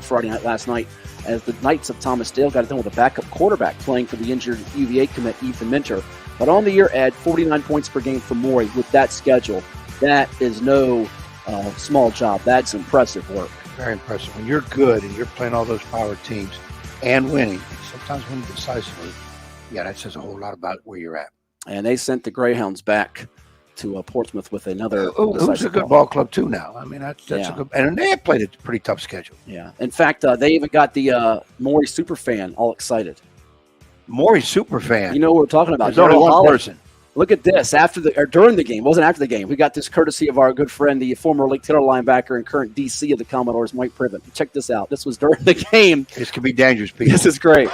S4: Friday night last night, as the Knights of Thomas Dale got it done with a backup quarterback playing for the injured UVA commit Ethan Minter. But on the year, Ed, 49 points per game for Maury with that schedule. That is no small job. That's impressive work.
S3: Very impressive. When you're good and you're playing all those power teams and winning, sometimes winning decisively, yeah, that says a whole lot about where you're at.
S4: And they sent the Greyhounds back to Portsmouth with another.
S3: Who's a good ball club too now. I mean, that's a good, and they have played a pretty tough schedule.
S4: Yeah. In fact, they even got the Maury superfan all excited.
S3: Maury superfan.
S4: You know what we're talking about?
S3: There's only one person.
S4: Look at this. During the game, it wasn't after the game. We got this courtesy of our good friend, the former Lake Taylor linebacker and current DC of the Commodores, Mike Privet. Check this out. This was during the game.
S3: This could be dangerous, people.
S4: This is great.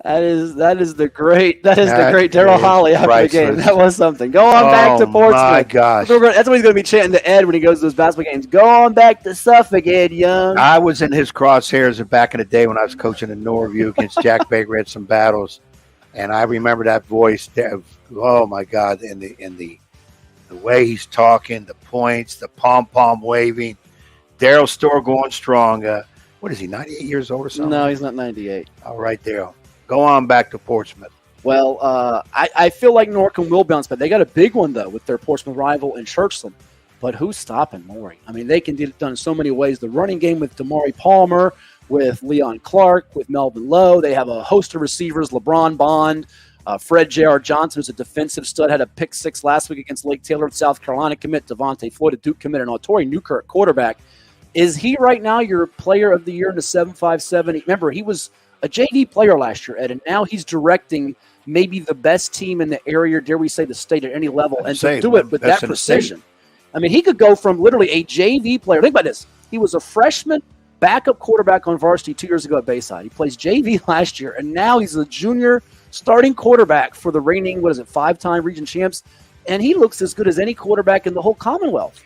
S4: That is the great Darryl Holly after the game. That was something. Go on back to Portsmouth. My
S3: gosh.
S4: That's what he's going to be chanting to Ed when he goes to those basketball games. Go on back to Suffolk, Ed Young.
S3: I was in his crosshairs back in the day when I was coaching in Norview against Jack Baker. Had some battles, and I remember that voice. Oh my God! And the way he's talking, the points, the pom waving. Darryl Storr going strong. What is he? 98 years old or something?
S4: No, he's not 98.
S3: All right, Darryl. Go on back to Portsmouth.
S4: Well, I feel like Norcom will bounce back. They got a big one, though, with their Portsmouth rival in Churchland. But who's stopping Maury? I mean, they can get it done in so many ways. The running game with Damari Palmer, with Leon Clark, with Melvin Lowe. They have a host of receivers, LeBron Bond, Fred J.R. Johnson, who's a defensive stud, had a pick 6 last week against Lake Taylor, South Carolina commit. Devontae Floyd, a Duke commit, and Autori Newkirk, quarterback. Is he right now your player of the year in the 7-5-7? Remember, he was a JV player last year, Ed, and now he's directing maybe the best team in the area, dare we say the state at any level, and to do it with that precision. I mean, he could go from literally a JV player. Think about this. He was a freshman backup quarterback on varsity 2 years ago at Bayside. He plays JV last year, and now he's a junior starting quarterback for the reigning, 5-time region champs, and he looks as good as any quarterback in the whole Commonwealth.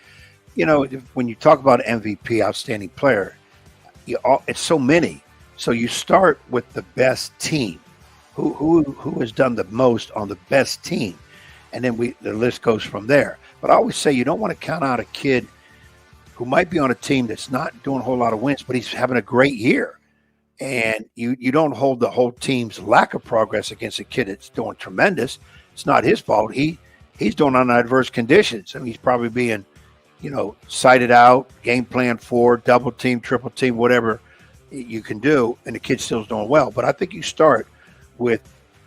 S3: You know, when you talk about MVP, outstanding player, it's so many. So you start with the best team. Who has done the most on the best team? And then the list goes from there. But I always say you don't want to count out a kid who might be on a team that's not doing a whole lot of wins, but he's having a great year. And you don't hold the whole team's lack of progress against a kid that's doing tremendous. It's not his fault. He's doing on adverse conditions. I mean, he's probably being, sighted out, game plan for, double team, triple team, whatever you can do, and the kid still's doing well. But I think you start with,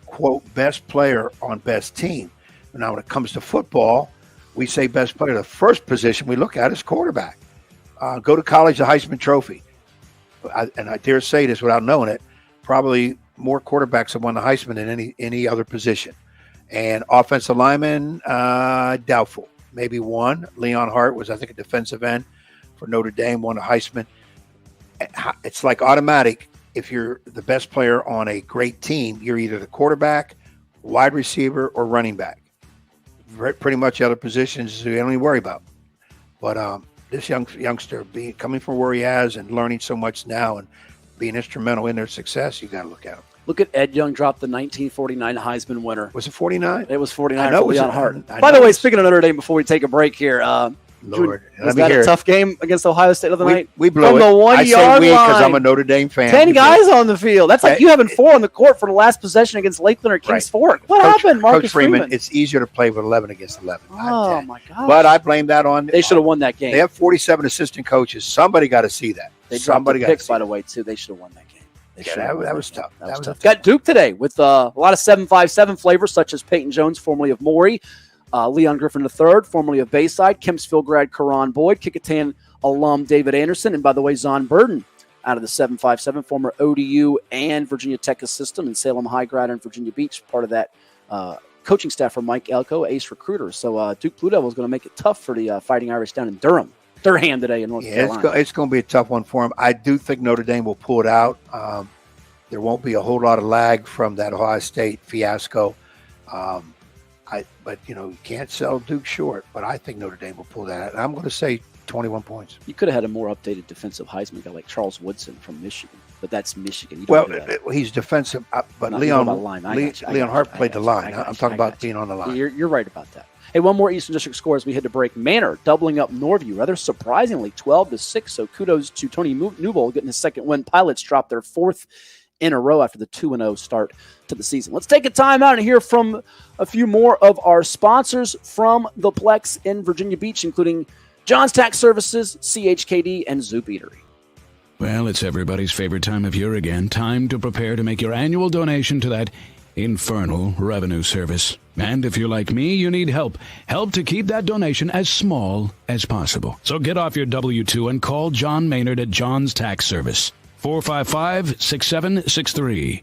S3: quote, best player on best team. Now, when it comes to football, we say best player. The first position we look at is quarterback. Go to college, the Heisman Trophy. And I dare say this without knowing it, probably more quarterbacks have won the Heisman than any other position. And offensive lineman, doubtful. Maybe one. Leon Hart was, I think, a defensive end for Notre Dame, won a Heisman. It's like automatic. If you're the best player on a great team, you're either the quarterback, wide receiver, or running back. Pretty much other positions you don't even worry about. But this youngster, coming from where he has and learning so much now and being instrumental in their success, you got to look at him.
S4: Look at Ed Young dropped the 1949 Heisman winner.
S3: Was it 49?
S4: It was 49 for Leon Hart.
S3: By
S4: the way, speaking of Notre Dame, before we take a break here,
S3: Lord,
S4: was that a tough game against Ohio State of the night?
S3: We blew
S4: From
S3: it.
S4: the 1 yard line.
S3: Because I'm a Notre Dame fan.
S4: 10 guys on the field. That's like you having 4 on the court for the last possession against Lakeland or Kings Fork. What happened, Marcus
S3: Coach Freeman? It's easier to play with 11 against 11.
S4: Oh, my God.
S3: But I blame that on.
S4: They should have won that game.
S3: They have 47 assistant coaches. Somebody got to see that.
S4: They dropped the picks, by the way, too. They should have won that game.
S3: That was tough. That was tough.
S4: Got Duke today with a lot of 7-5-7 flavors, such as Peyton Jones, formerly of Maury. Leon Griffin III, formerly of Bayside, Kempsville grad Karan Boyd, Kickingham alum David Anderson, and by the way, Zon Burden out of the 757, former ODU and Virginia Tech assistant, and Salem High grad in Virginia Beach, part of that coaching staff for Mike Elko, ace recruiter. So Duke Blue Devils is going to make it tough for the Fighting Irish down in Durham today in North Carolina.
S3: It's going to be a tough one for them. I do think Notre Dame will pull it out. There won't be a whole lot of lag from that Ohio State fiasco. But you can't sell Duke short. But I think Notre Dame will pull that out. And I'm going to say 21 points.
S4: You could have had a more updated defensive Heisman guy like Charles Woodson from Michigan, but that's Michigan.
S3: He's defensive, but Leon Hart played the line. I'm talking about being on the line.
S4: You're right about that. Hey, one more Eastern District score as we head to break. Manor doubling up Norview, rather surprisingly, 12-6. So kudos to Tony Newbold getting his second win. Pilots dropped their fourth in a row after the 2-0 start to the season. Let's take a time out and hear from a few more of our sponsors from the Plex in Virginia Beach, including John's Tax Services, CHKD, and Zoop Eatery.
S6: Well, it's everybody's favorite time of year again. Time to prepare to make your annual donation to that infernal revenue service. And if you're like me, you need help. Help to keep that donation as small as possible. So get off your W-2 and call John Maynard at John's Tax Service. 455-6763.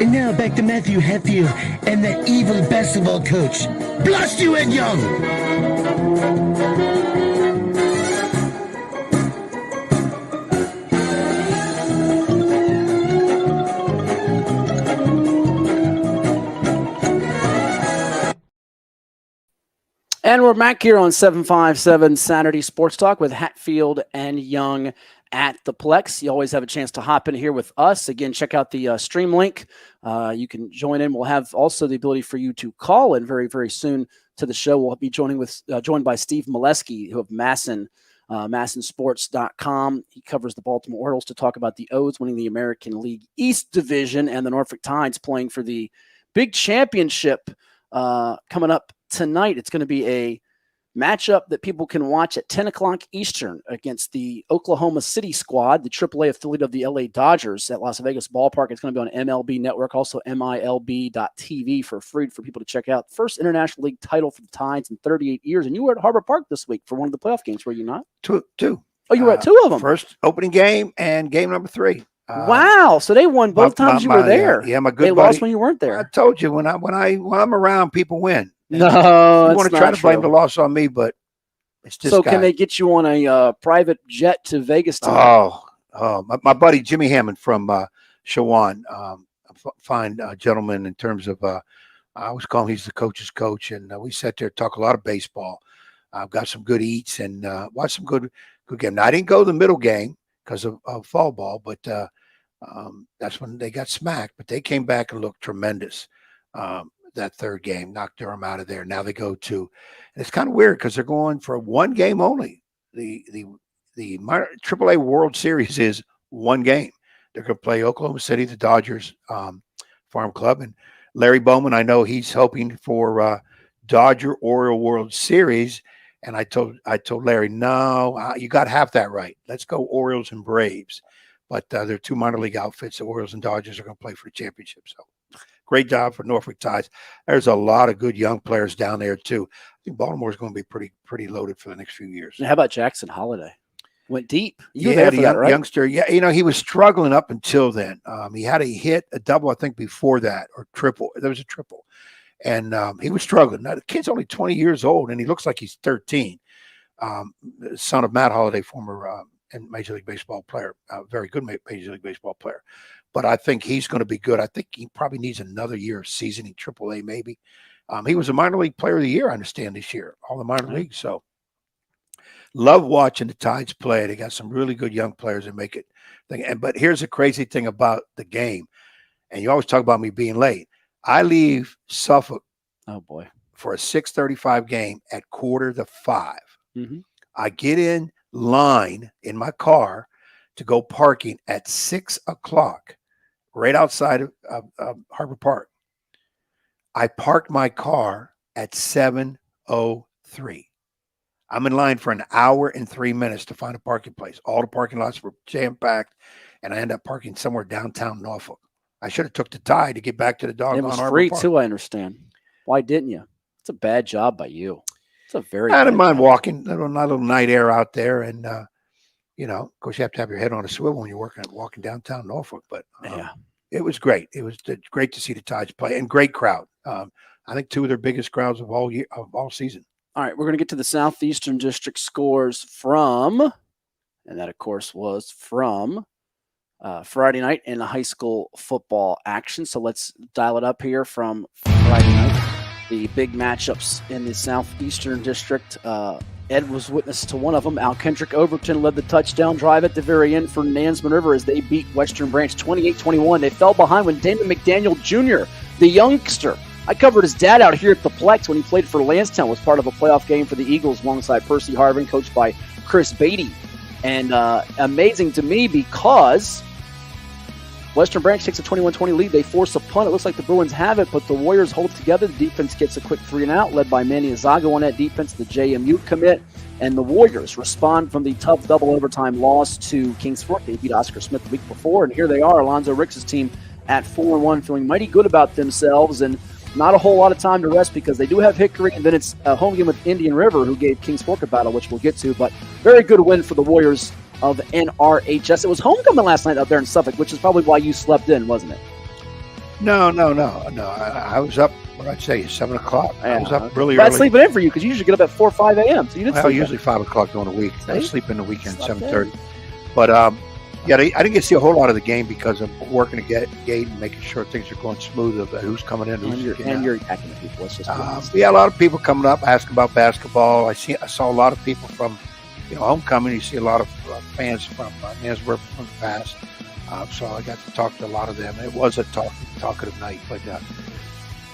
S12: And now back to Matthew Hatfield and that evil basketball coach. Blast you, Ed Young!
S4: And we're back here on 757 Saturday Sports Talk with Hatfield and Young at the Plex. You always have a chance to hop in here with us. Again, check out the stream link. You can join in. We'll have also the ability for you to call in very, very soon to the show. We'll be joined by Steve Melewski, who of MASN, MASNsports.com. He covers the Baltimore Orioles to talk about the O's winning the American League East Division and the Norfolk Tides playing for the big championship coming up tonight. It's going to be a matchup that people can watch at 10 o'clock Eastern against the Oklahoma City squad, the AAA affiliate of the LA Dodgers at Las Vegas Ballpark. It's going to be on MLB Network, also MILB.TV for free for people to check out. First International League title for the Tides in 38 years. And you were at Harbor Park this week for one of the playoff games, were you not?
S3: Two.
S4: Oh, you were at two of them?
S3: First opening game and game number 3.
S4: Wow! So they won both times you were there.
S3: Yeah, my good
S4: They
S3: buddy.
S4: lost when you weren't there.
S3: I told you when I'm around, people win.
S4: No,
S3: you want to try to blame the loss on me, but it's this
S4: so
S3: guy.
S4: Can they get you on a private jet to Vegas tonight?
S3: My buddy Jimmy Hammond from Shawan, a fine gentleman in terms of I always call him, he's the coach's coach, and we sat there talk a lot of baseball. I've got some good eats and watched some good game. Now I didn't go to the middle game because of fall ball, but that's when they got smacked. But they came back and looked tremendous. That third game knocked Durham out of there. Now they go to, and it's kind of weird because they're going for one game only. The AAA World Series is one game. They're going to play Oklahoma City, the Dodgers Farm Club, and Larry Bowman. I know he's hoping for Dodger Oriole World Series, and I told Larry, no, you got half that right. Let's go Orioles and Braves. But they're two minor league outfits. The Orioles and Dodgers are going to play for the championship. great job for Norfolk Tides. There's a lot of good young players down there too. I think Baltimore's going to be pretty loaded for the next few years.
S4: And how about Jackson Holiday? Went deep.
S3: Youngster. Yeah, he was struggling up until then. He had a hit, a double, I think, before that, or triple. There was a triple. And he was struggling. Now, the kid's only 20 years old, and he looks like he's 13. Son of Matt Holliday, former and Major League Baseball player, very good Major League Baseball player. But I think he's going to be good. I think he probably needs another year of seasoning, AAA maybe. He was a minor league player of the year, I understand, this year, all the minor leagues. So love watching the Tides play. They got some really good young players that make it. But here's the crazy thing about the game. And you always talk about me being late. I leave Suffolk for a 6:35 game at 4:45.
S4: Mm-hmm.
S3: I get in line in my car to go parking at 6 o'clock right outside of Harbor Park. I parked my car at 7:03. I'm in line for an hour and 3 minutes to find a parking place. All the parking lots were jam-packed, and I ended up parking somewhere downtown Norfolk. I should have took the Tide to get back to the doggone
S4: It was
S3: Harbor
S4: free
S3: Park.
S4: too, I understand. Why didn't you? It's a bad job by you. It's a very
S3: I didn't
S4: bad
S3: mind
S4: job.
S3: walking, a little night air out there, and of course, you have to have your head on a swivel when you're walking downtown Norfolk. But it was great. It was great to see the Tides play, and great crowd. I think two of their biggest crowds of all season.
S4: All right, we're going to get to the Southeastern District scores from, and that, of course, was from Friday night in the high school football action. So let's dial it up here from Friday night. The big matchups in the Southeastern District. Ed was witness to one of them. Al Kendrick Overton led the touchdown drive at the very end for Nansemond River as they beat Western Branch 28-21. They fell behind when Damon McDaniel Jr., the youngster, I covered his dad out here at the Plex when he played for Lansdowne, was part of a playoff game for the Eagles alongside Percy Harvin, coached by Chris Beatty. And amazing to me because Western Branch takes a 21-20 lead. They force a punt. It looks like the Bruins have it, but the Warriors hold together. The defense gets a quick 3-and-out, led by Manny Azago on that defense, the JMU commit. And the Warriors respond from the tough double overtime loss to Kings Fork. They beat Oscar Smith the week before, and here they are, Alonzo Ricks' team at 4-1, feeling mighty good about themselves, and not a whole lot of time to rest because they do have Hickory, and then it's a home game with Indian River, who gave Kings Fork a battle, which we'll get to. But very good win for the Warriors of NRHS. It was homecoming last night out there in Suffolk, which is probably why you slept in, wasn't it?
S3: No. I was up, what I'd say, 7 o'clock. I was up really
S4: Bad
S3: early.
S4: sleeping in for you because you usually get up at 4 or 5 a.m. So you didn't sleep
S3: Usually
S4: in.
S3: 5 o'clock during the week. I sleep in the weekend,
S4: Slept
S3: 7:30. But I didn't get to see a whole lot of the game because I'm working to gate and making sure things are going smooth of who's coming in, who's getting out.
S4: You're attacking the people. Let's just be honest.
S3: A lot of people coming up asking about basketball. I saw a lot of people from homecoming. You see a lot of fans from Nansemond from the past. So I got to talk to a lot of them. It was a talkative night, but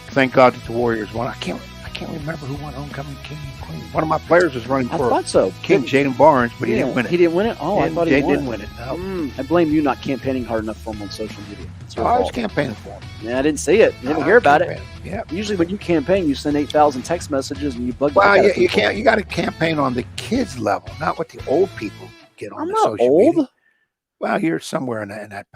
S3: thank God that the Warriors won. I can't remember who won homecoming, king and queen. One of my players was running for
S4: I thought so.
S3: King, Jaden Barnes, but he didn't win it.
S4: He didn't win it? Oh, I thought he won.
S3: didn't win it. No.
S4: I blame you not campaigning hard enough for him on social media.
S3: I was campaigning for him.
S4: Yeah, I didn't see it. I didn't hear about it.
S3: Yeah.
S4: Usually when you campaign, you send 8,000 text messages and you bug.
S3: Well, you can't. You got to campaign on the kids' level, not what the old people get on
S4: I'm
S3: the
S4: not
S3: social
S4: old.
S3: media. Well, you're somewhere in that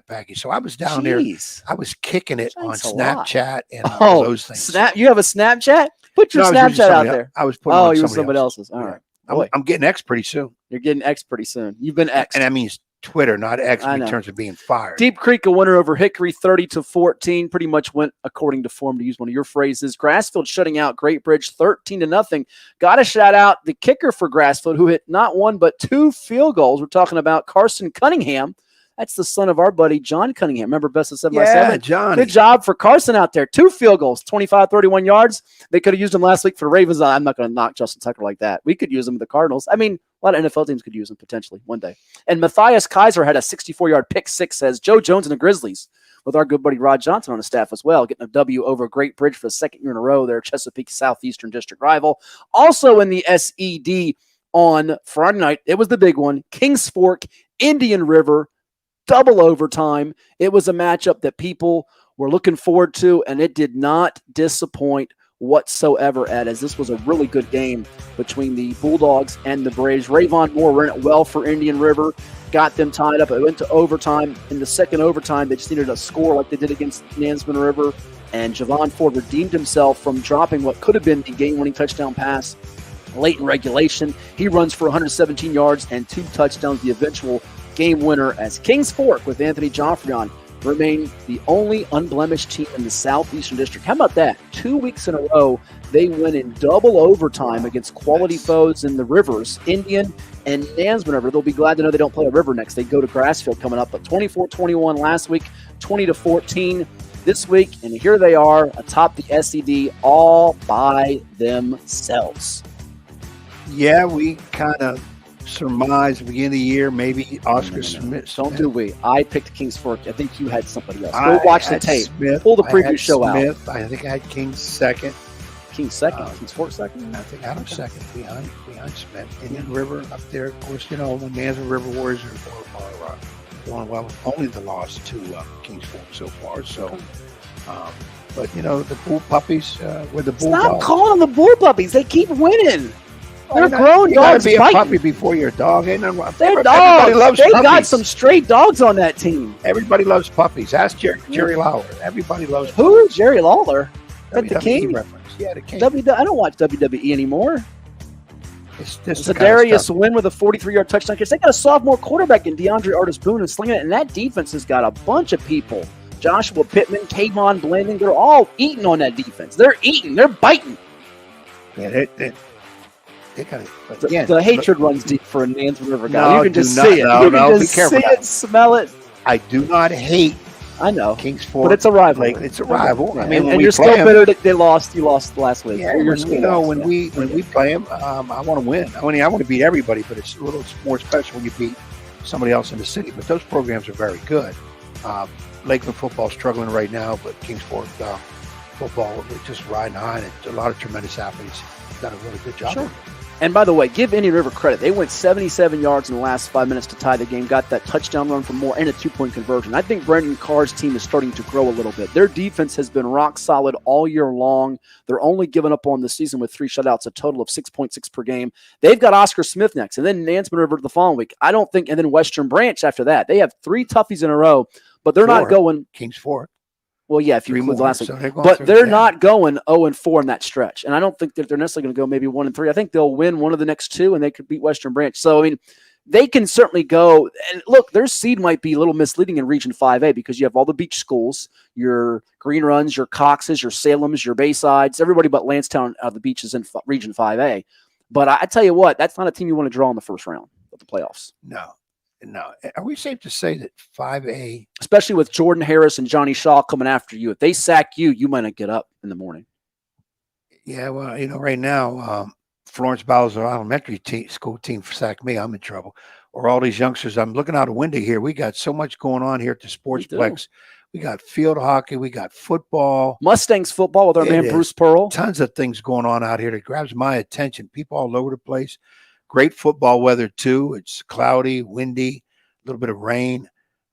S3: package. So I was down there. I was kicking it on
S4: Thanks a lot.
S3: Snapchat and all those things.
S4: You have a Snapchat? Put your
S3: No, I was using
S4: Snapchat out
S3: somebody
S4: there.
S3: else. I was putting on
S4: you were
S3: somebody
S4: somebody else's. All right. Boy,
S3: I'm getting X pretty soon.
S4: you're getting X pretty soon. You've been X.
S3: And that means Twitter, not X,
S4: I
S3: in
S4: know.
S3: terms of being fired.
S4: Deep Creek, a winner over Hickory, 30-14. Pretty much went according to form, to use one of your phrases. Grassfield shutting out Great Bridge 13-0. Got to shout out the kicker for Grassfield, who hit not one but 2 field goals. We're talking about Carson Cunningham. That's the son of our buddy John Cunningham. Remember Best of 7x7?
S3: Yeah, Johnny.
S4: Good job for Carson out there. 2 field goals, 25, 31 yards. They could have used him last week for the Ravens. I'm not going to knock Justin Tucker like that. We could use him with the Cardinals. I mean, a lot of NFL teams could use him potentially one day. And Matthias Kaiser had a 64-yard pick six, says Joe Jones and the Grizzlies, with our good buddy Rod Johnson on the staff as well, getting a W over Great Bridge for the second year in a row, their Chesapeake Southeastern District rival. Also in the SED on Friday night, it was the big one, Kings Fork, Indian River, double overtime. It was a matchup that people were looking forward to, and it did not disappoint whatsoever, Ed, as this was a really good game between the Bulldogs and the Braves. Rayvon Moore ran it well for Indian River, got them tied up. It went to overtime. In the second overtime, they just needed a score like they did against Nansman River. And Javon Ford redeemed himself from dropping what could have been the game-winning touchdown pass late in regulation. He runs for 117 yards and 2 touchdowns, the eventual game winner, as Kings Fork with Anthony Joffrion remain the only unblemished team in the Southeastern District. How about that? 2 weeks in a row, they win in double overtime against quality foes in the Rivers, Indian and Nansman River. They'll be glad to know they don't play a River next. They go to Grassfield coming up, but 24-21 last week, 20-14 this week, and here they are atop the SED all by themselves.
S3: Yeah, we kind of surmised at the beginning of the year maybe Oscar Smith.
S4: Don't do we. I picked Kings Fork. I think you had somebody else. Go watch the tape.
S3: Smith.
S4: Pull the preview show
S3: Smith.
S4: out.
S3: I think I had Kings second.
S4: Kings second? Kings Fork second?
S3: I think I was second behind Smith. Indian River up there, of course, the Nansman River Warriors are well, only the loss to Kings Fork so far. So, but the Bull Puppies were the Bull
S4: Stop
S3: dogs.
S4: calling them the Bull Puppies. They keep winning. They're grown
S3: you
S4: dogs.
S3: You got to be a puppy before you're a dog. They're dogs.
S4: Everybody
S3: loves
S4: they
S3: puppies.
S4: got some straight dogs on that team.
S3: Everybody loves puppies. Ask Jerry Lawler. Everybody loves puppies.
S4: Who? Jerry Lawler? At the King?
S3: Reference. Yeah, the King.
S4: I don't watch WWE anymore.
S3: It's this
S4: Darius win with a 43-yard touchdown catch. They got a sophomore quarterback in DeAndre Artis-Boone and slinging it, and that defense has got a bunch of people. Joshua Pittman, Kayvon Blanding, they're all eating on that defense. They're eating. They're biting.
S3: Yeah, they got it.
S4: The hatred runs deep for a Nansman River guy.
S3: No,
S4: you can just
S3: not,
S4: see it.
S3: No,
S4: you can
S3: no,
S4: just
S3: be careful
S4: see it, smell it.
S3: I do not hate.
S4: I know,
S3: Kings Fork,
S4: but it's a rivalry.
S3: It's a rival.
S4: Yeah.
S3: I mean,
S4: and you're still bitter that they lost. You lost last week.
S3: Yeah, when we play them, I want to win. I want to beat everybody, but it's a little more special when you beat somebody else in the city. But those programs are very good. Lakeland football struggling right now, but Kings Fork football just riding high. And a lot of tremendous athletes done a really good job.
S4: Sure. And by the way, give Indian River credit. They went 77 yards in the last 5 minutes to tie the game, got that touchdown run for more and a 2-point conversion. I think Brendan Carr's team is starting to grow a little bit. Their defense has been rock solid all year long. They're only giving up on the season with 3 shutouts, a total of 6.6 per game. They've got Oscar Smith next, and then Nansman River the following week. I don't think, and then Western Branch after that. They have 3 toughies in a row, but they're not going.
S3: Kings Fork.
S4: Well, yeah, if you include the last week.
S3: So
S4: but they're not going 0-4 in that stretch. And I don't think that they're necessarily going to go maybe 1-3. I think they'll win one of the next 2, and they could beat Western Branch. So, I mean, they can certainly go. And look, their seed might be a little misleading in Region 5A because you have all the beach schools, your Green Runs, your Coxes, your Salems, your Baysides, everybody but Lancetown out of the beaches in Region 5A. But I tell you what, that's not a team you want to draw in the first round of the playoffs.
S3: No. Are we safe to say that 5A,
S4: especially with Jordan Harris and Johnny Shaw coming after you, if they sack you, you might not get up in the morning?
S3: Yeah, well, right now, Florence Bowser Elementary school team sacked me. I'm in trouble. Or all these youngsters. I'm looking out a window here. We got so much going on here at the Sportsplex. We got field hockey. We got football.
S4: Mustangs football with our man Bruce Pearl.
S3: Tons of things going on out here that grabs my attention. People all over the place. Great football weather, too. It's cloudy, windy, a little bit of rain.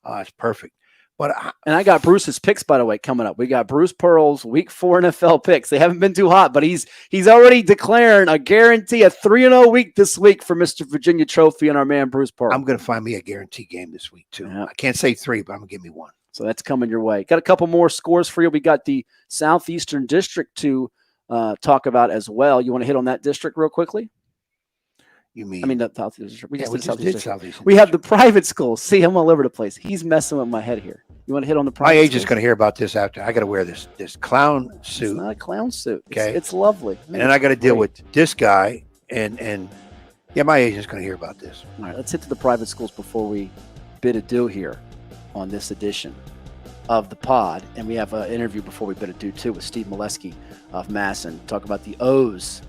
S3: It's perfect.
S4: And I got Bruce's picks, by the way, coming up. We got Bruce Pearl's Week 4 NFL picks. They haven't been too hot, but he's already declaring a guarantee, a 3-0 week this week for Mr. Virginia Trophy and our man Bruce Pearl.
S3: I'm going to find me a guarantee game this week, too. Yeah. I can't say 3, but I'm going to give me 1.
S4: So that's coming your way. Got a couple more scores for you. We got the Southeastern District to talk about as well. You want to hit on that district real quickly?
S3: You mean?
S4: I mean, the Southeastern. We
S3: did Southeastern.
S4: We have the private schools. See, I'm all over the place. He's messing with my head here. You want to hit on the private
S3: My agent's going to hear about this after. I got to wear this clown suit.
S4: It's not a clown suit.
S3: Okay.
S4: It's lovely.
S3: And then I got to deal with this guy. And yeah, my agent's going to hear about this.
S4: All right, let's hit to the private schools before we bid adieu here on this edition of the pod. And we have an interview before we bid adieu, too, with Steve Melewski of MASN. Talk about the O's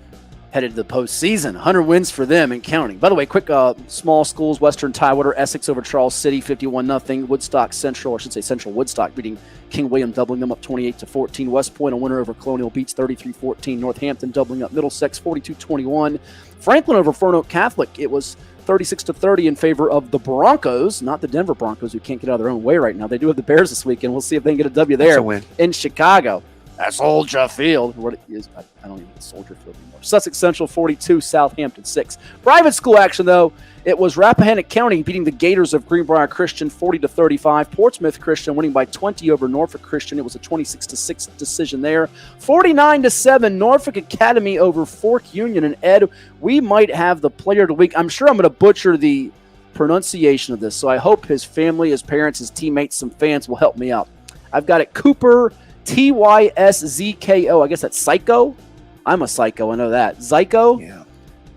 S4: headed to the postseason. 100 wins for them and counting. By the way, quick small schools, Western Tidewater, Essex over Charles City, 51-0. Woodstock Central, or I should say Central Woodstock, beating King William, doubling them up 28-14. West Point, a winner over Colonial Beach, 33-14. Northampton doubling up Middlesex, 42-21. Franklin over Fern Catholic. It was 36-30 in favor of the Broncos, not the Denver Broncos, who can't get out of their own way right now. They do have the Bears this weekend. We'll see if they can get a W there.
S3: That's a win.
S4: In Chicago. That's Soldier Field. What it is, I don't even know Soldier Field anymore. Sussex Central 42, Southampton 6. Private school action, though, It was Rappahannock County beating the Gators of Greenbrier Christian 40-35. Portsmouth Christian winning by 20 over Norfolk Christian. It was a 26-6 decision there. 49-7 Norfolk Academy over Fork Union. And Ed, we might have the player of the week. I'm sure I'm going to butcher the pronunciation of this, so I hope his family, his parents, his teammates, some fans will help me out. I've got it Cooper, Tyszko. I guess that's Psycho. I'm a psycho, I know that. Zyko.
S3: Yeah.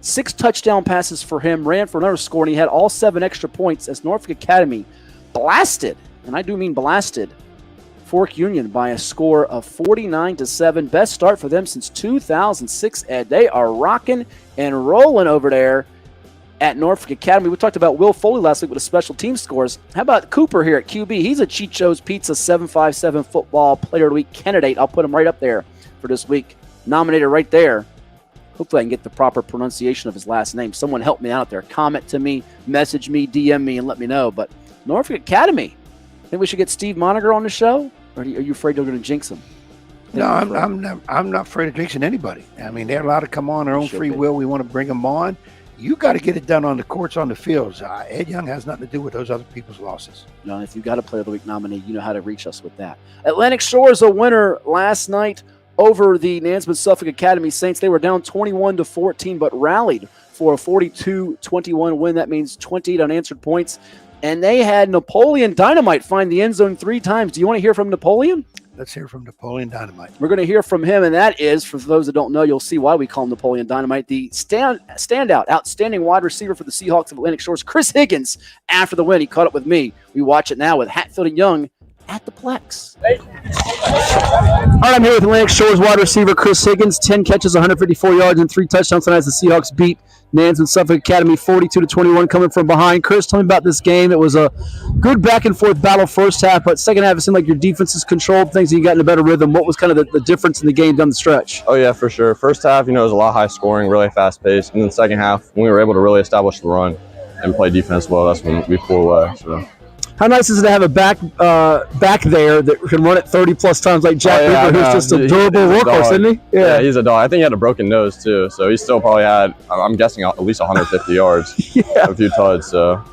S4: 6 touchdown passes for him, ran for another score, and he had all 7 extra points as Norfolk Academy blasted, and I do mean blasted, Fork Union by a score of 49-7. Best start for them since 2006, Ed. They are rocking and rolling over there at Norfolk Academy. We talked about Will Foley last week with the special team scores. How about Cooper here at QB? He's a Chicho's Pizza 757 football player of the week candidate. I'll put him right up there for this week. Nominated right there. Hopefully I can get the proper pronunciation of his last name. Someone help me out there. Comment to me, message me, DM me, and let me know. But Norfolk Academy, think we should get Steve Moniger on the show? Or are you afraid they're going to jinx him?
S3: No, I'm not afraid of jinxing anybody. I mean, they're allowed to come on their own free will. We want to bring them on. You got to get it done on the courts, on the fields. Ed Young has nothing to do with those other people's losses.
S4: No, if you got a Player of the Week nominee, you know how to reach us with that. Atlantic Shores a winner last night over the Nansemond-Suffolk Academy Saints. They were down 21-14, but rallied for a 42-21 win. That means 28 unanswered points. And they had Napoleon Dynamite find the end zone 3 times. Do you want to hear from Napoleon?
S3: Let's hear from Napoleon Dynamite.
S4: We're going to hear from him, and that is, for those that don't know, you'll see why we call him Napoleon Dynamite, the standout, outstanding wide receiver for the Seahawks of Atlantic Shores, Chris Higgins. After the win, he caught up with me. We watch it now with Hatfield and Young at the Plex. All right, I'm here with Atlantic Shores wide receiver Chris Higgins. 10 catches, 154 yards, and 3 touchdowns tonight as the Seahawks beat Nansemond-Suffolk Academy 42-21 coming from behind. Chris, tell me about this game. It was a good back-and-forth battle first half, but second half it seemed like your defenses controlled things and you got in a better rhythm. What was kind of the difference in the game down the stretch?
S13: Oh, yeah, for sure. First half, it was a lot high scoring, really fast-paced. And then the second half, when we were able to really establish the run and play defense well, that's when we pulled away. So.
S4: How nice is it to have a back there that can run it 30-plus times like Jack River, who's just a durable workhorse, isn't he?
S13: Yeah, he's a dog. I think he had a broken nose, too, so he still probably had, I'm guessing, at least 150 yards, a few tuds. So.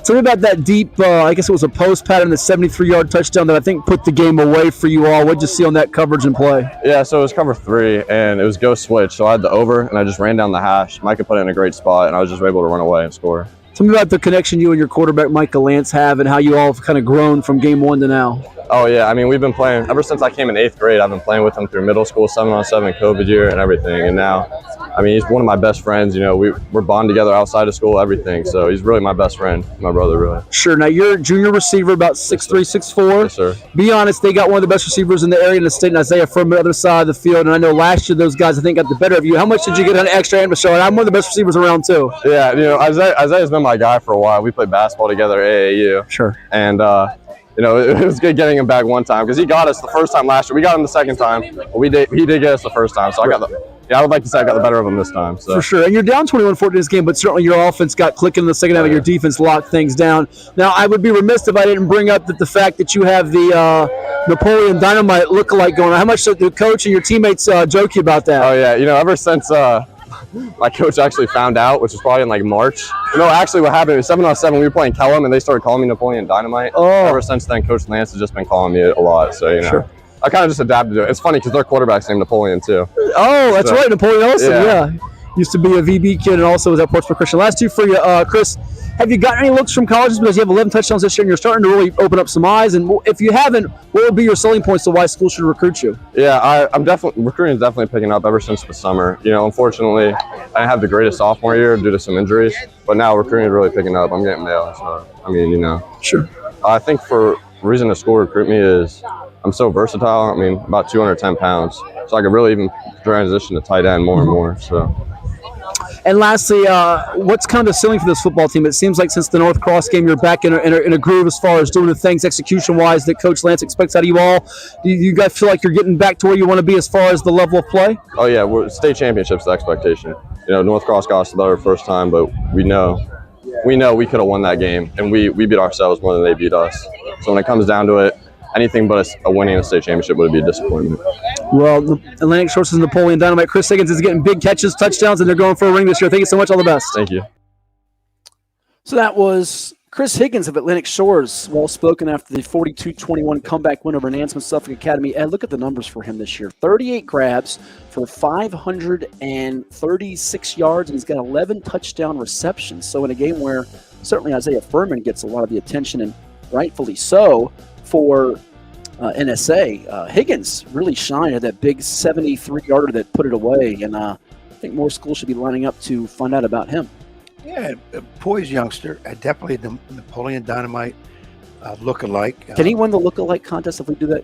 S4: Tell me about that deep, I guess it was a post pattern, the 73-yard touchdown that I think put the game away for you all. What did you see on that coverage and play?
S13: Yeah, so it was cover 3, and it was go switch. So I had the over, and I just ran down the hash. Micah put it in a great spot, and I was just able to run away and score.
S4: Tell me about the connection you and your quarterback, Micah Lance, have and how you all have kind of grown from game 1 to now.
S13: Oh, yeah. I mean, we've been playing ever since I came in 8th grade. I've been playing with him through middle school, 7-on-7, COVID year, and everything. And now, I mean, he's one of my best friends. We're bonded together outside of school, everything. So he's really my best friend, my brother, really.
S4: Sure. Now, you're a junior receiver, about 6'3", 6'4".
S13: Yes, sir.
S4: Be honest, they got one of the best receivers in the area in the state, and Isaiah from the other side of the field. And I know last year those guys, I think, got the better of you. How much did you get on extra and show? And I'm one of the best receivers around, too.
S13: Yeah, Isaiah's been my guy for a while. We played basketball together at AAU.
S4: Sure.
S13: And, it was good getting him back one time because he got us the first time last year. We got him the second time, but he did get us the first time. So I would like to say I got the better of him this time. So.
S4: For sure. And you're down 21-14 in this game, but certainly your offense got clicking in the second half, and your defense locked things down. Now, I would be remiss if I didn't bring up the fact that you have the Napoleon Dynamite lookalike going on. How much did the coach and your teammates joke you about that?
S13: Oh, yeah. Ever since my coach actually found out, which was probably in like March. No, actually what happened was 7-on-7, we were playing Kellum, and they started calling me Napoleon Dynamite.
S4: Oh.
S13: Ever since then, Coach Lance has just been calling me a lot. So,
S4: Sure.
S13: I kind of just adapted to it. It's funny because their quarterback's named Napoleon, too.
S4: Oh, that's right, Napoleon Olsen, yeah. Used to be a VB kid and also was at Portsmouth Christian. Last two for you, Chris. Have you gotten any looks from colleges because you have 11 touchdowns this year and you're starting to really open up some eyes? And if you haven't, what would be your selling points to why schools should recruit you?
S13: Yeah, recruiting is definitely picking up ever since the summer. Unfortunately, I didn't have the greatest sophomore year due to some injuries, but now recruiting is really picking up. I'm getting mail, so
S4: Sure.
S13: I think for the reason a school recruit me is I'm so versatile. I mean, about 210 pounds, so I could really even transition to tight end more and more. So.
S4: And lastly, what's kind of the ceiling for this football team? It seems like since the North Cross game, you're back in a groove as far as doing the things execution-wise that Coach Lance expects out of you all. Do you guys feel like you're getting back to where you want to be as far as the level of play?
S13: Oh, yeah. State championship's the expectation. North Cross got us the better first time, but we know we could have won that game, and we beat ourselves more than they beat us. So when it comes down to it, anything but a winning a state championship would be a disappointment.
S4: Well, Atlantic Shores' Napoleon Dynamite. Chris Higgins is getting big catches, touchdowns, and they're going for a ring this year. Thank you so much. All the best.
S13: Thank you.
S4: So that was Chris Higgins of Atlantic Shores, well-spoken after the 42-21 comeback win over Nansemond Suffolk Academy. Ed, look at the numbers for him this year. 38 grabs for 536 yards, and he's got 11 touchdown receptions. So in a game where certainly Isaiah Furman gets a lot of the attention, and rightfully so, for NSA, Higgins really shined at that big 73-yarder that put it away, and I think more schools should be lining up to find out about him.
S3: Yeah, a poised youngster, definitely the Napoleon Dynamite look-alike.
S4: Can he win the look-alike contest if we do that?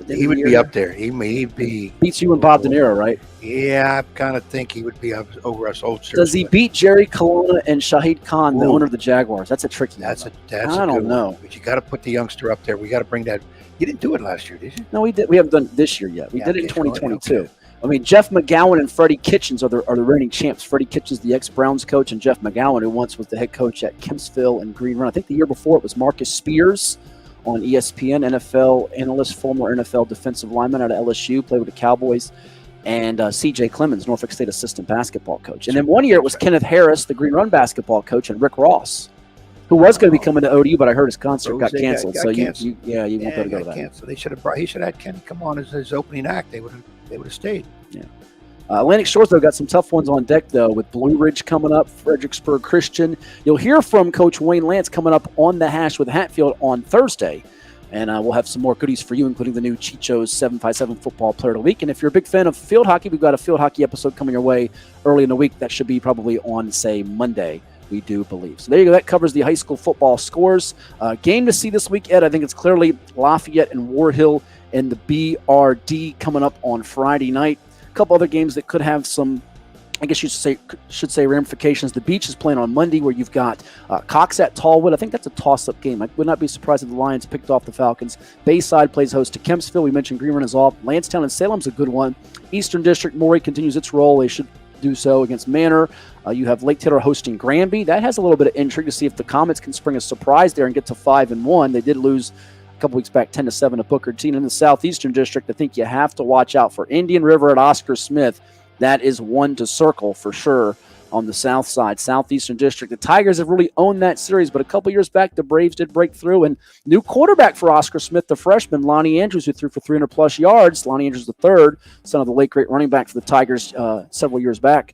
S3: He would be up there. He'd be
S4: beats you and Bob De Niro, right?
S3: Yeah, I kind of think he would be over us oldsters.
S4: Does he beat Jerry Colonna and Shahid Khan, the owner of the Jaguars? That's a tricky one. I don't know.
S3: But you got to put the youngster up there. We got to bring that. You didn't do it last year, did you?
S4: No, we did. We haven't done it this year yet. We did it in 2022. Okay. I mean, Jeff McGowan and Freddie Kitchens are the reigning champs. Freddie Kitchens, the ex-Browns coach, and Jeff McGowan, who once was the head coach at Kempsville and Green Run. I think the year before it was Marcus Spears on ESPN, NFL analyst, former NFL defensive lineman out of LSU, played with the Cowboys, and C.J. Clemens, Norfolk State assistant basketball coach. And then one year it was Kenneth Harris, the Green Run basketball coach, and Rick Ross, who was going to be coming to ODU, but I heard his concert got canceled. You won't be able to go to that.
S3: Canceled. He should have had Kenny come on as his opening act. They would have stayed.
S4: Yeah. Atlantic Shores, though, got some tough ones on deck, though, with Blue Ridge coming up, Fredericksburg Christian. You'll hear from Coach Wayne Lance coming up on the Hash with Hatfield on Thursday. And we'll have some more goodies for you, including the new Chicho's 757 Football Player of the Week. And if you're a big fan of field hockey, we've got a field hockey episode coming your way early in the week. That should be probably on, say, Monday, we do believe. So there you go. That covers the high school football scores. Game to see this week, Ed, I think it's clearly Lafayette and War Hill in the BRD coming up on Friday night. A couple other games that could have some, I guess you should say ramifications. The Beach is playing on Monday, where you've got Cox at Tallwood. I think that's a toss-up game. I would not be surprised if the Lions picked off the Falcons. Bayside plays host to Kempsville. We mentioned Green Run is off. Lansdowne and Salem's a good one. Eastern District, Maury continues its role. They should do so against Manor. You have Lake Taylor hosting Granby. That has a little bit of intrigue to see if the Comets can spring a surprise there and get to 5-1. They did lose a couple weeks back 10-7 to Booker T. And in the Southeastern District, I think you have to watch out for Indian River at Oscar Smith. That is one to circle for sure on the south side. Southeastern District, the Tigers have really owned that series, but a couple years back, the Braves did break through. And new quarterback for Oscar Smith, the freshman, Lonnie Andrews, who threw for 300-plus yards. Lonnie Andrews the third, son of the late great running back for the Tigers several years back.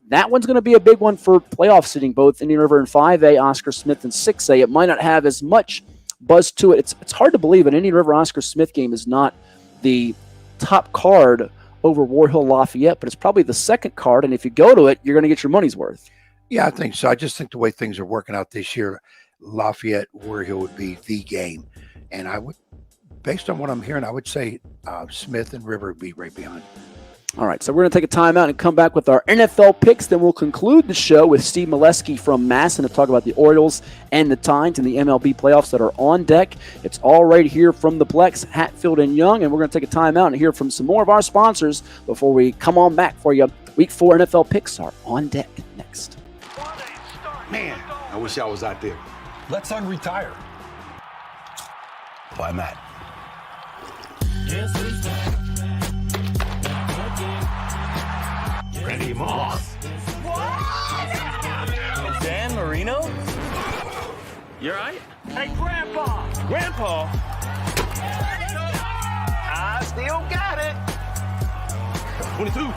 S4: That one's going to be a big one for playoff sitting, both Indian River in 5A, Oscar Smith in 6A. It might not have as much buzz to it. It's hard to believe an Indian River Oscar Smith game is not the top card over War Hill Lafayette, but it's probably the second card, and if you go to it, you're going to get your money's worth.
S3: Yeah, I think so. I just think the way things are working out this year, Lafayette, War Hill would be the game. And I would, based on what I'm hearing, I would say Smith and River would be right behind.
S4: All right, so we're going to take a timeout and come back with our NFL picks. Then we'll conclude the show with Steve Melewski from MASN to talk about the Orioles and the Tides and the MLB playoffs that are on deck. It's all right here from the PLEX, Hatfield and Young, and we're going to take a timeout and hear from some more of our sponsors before we come on back for you. Week 4 NFL picks are on deck next.
S14: Man, I wish I was out there. Let's unretire. Why, Matt? Randy Moss.
S15: Dan Marino? You alright? Hey, Grandpa! Grandpa? I still got it.
S14: 22.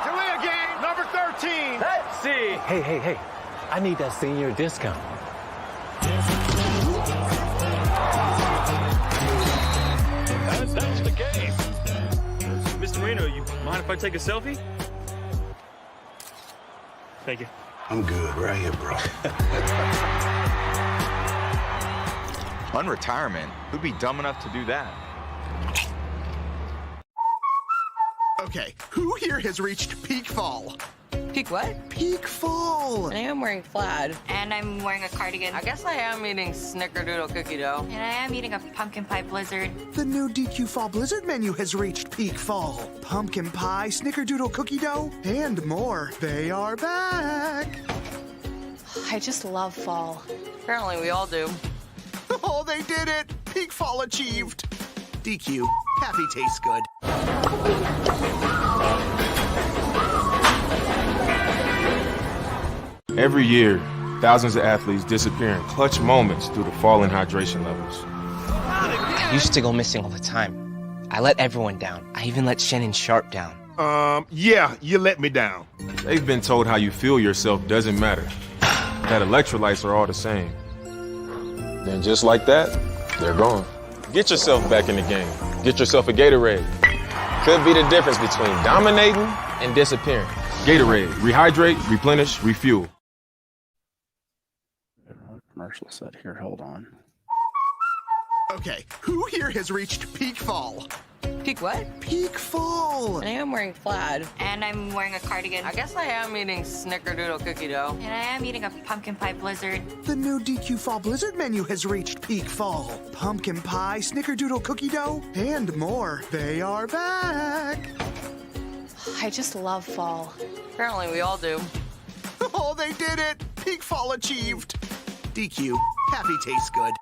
S15: Jalea game, number 13. Let's see. Hey. I need that senior discount. That's the game. Mr. Marino, you mind if I take a selfie? Thank you.
S14: I'm good right here, bro.
S16: Unretirement? Who'd be dumb enough to do that?
S9: Okay, who here has reached peak fall?
S10: Peak what?
S9: Peak fall.
S10: I am wearing plaid.
S11: And I'm wearing a cardigan.
S10: I guess I am eating snickerdoodle cookie dough.
S11: And I am eating a pumpkin pie blizzard.
S9: The new DQ Fall Blizzard menu has reached peak fall. Pumpkin pie, snickerdoodle cookie dough, and more. They are back.
S11: I just love fall.
S10: Apparently we all do.
S9: Oh, they did it. Peak fall achieved. DQ. Happy tastes good.
S7: Every year, thousands of athletes disappear in clutch moments due to falling hydration levels.
S8: I used to go missing all the time. I let everyone down. I even let Shannon Sharp down.
S14: Yeah, you let me down.
S7: They've been told how you feel yourself doesn't matter, that electrolytes are all the same. Then just like that, they're gone. Get yourself back in the game. Get yourself a Gatorade. Could be the difference between dominating and disappearing. Gatorade, rehydrate, replenish, refuel.
S4: Commercial set here, hold on.
S9: Okay, who here has reached peak fall?
S10: Peak what?
S9: Peak fall.
S10: I am wearing plaid.
S11: And I'm wearing a cardigan.
S10: I guess I am eating snickerdoodle cookie dough.
S11: And I am eating a pumpkin pie blizzard.
S9: The new DQ Fall Blizzard menu has reached peak fall. Pumpkin pie, snickerdoodle cookie dough, and more. They are back.
S11: I just love fall.
S10: Apparently we all do.
S9: Oh, they did it. Peak fall achieved. DQ, happy tastes good.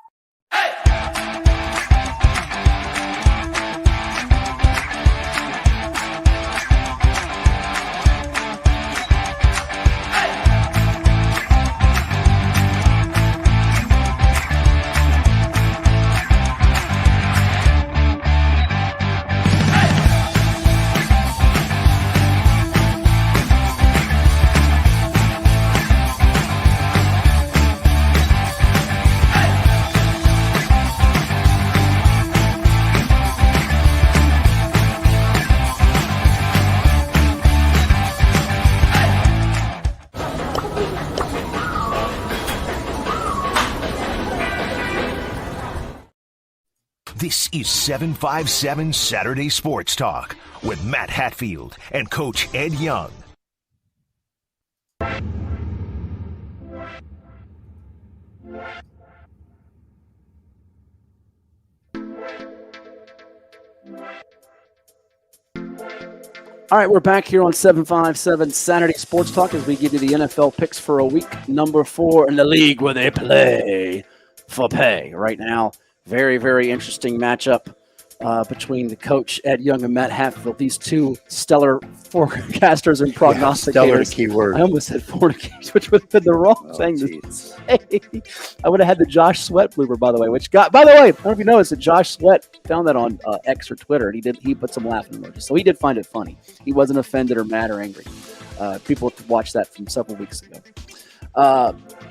S1: This is 757 Saturday Sports Talk with Matt Hatfield and Coach Ed Young.
S4: All right, we're back here on 757 Saturday Sports Talk as we give you the NFL picks for a week number 4 in the league where they play for pay right now. Very, very interesting matchup between the coach, Ed Young, and Matt Hatfield. These two stellar forecasters and prognosticators.
S3: Stellar key word.
S4: I almost said fornicators, which would have been the wrong thing to say. I would have had the Josh Sweat blooper, by the way, which got, by the way, I don't know if you noticed that Josh Sweat found that on X or Twitter, and he put some laughing emojis. So he did find it funny. He wasn't offended or mad or angry. People watched that from several weeks ago.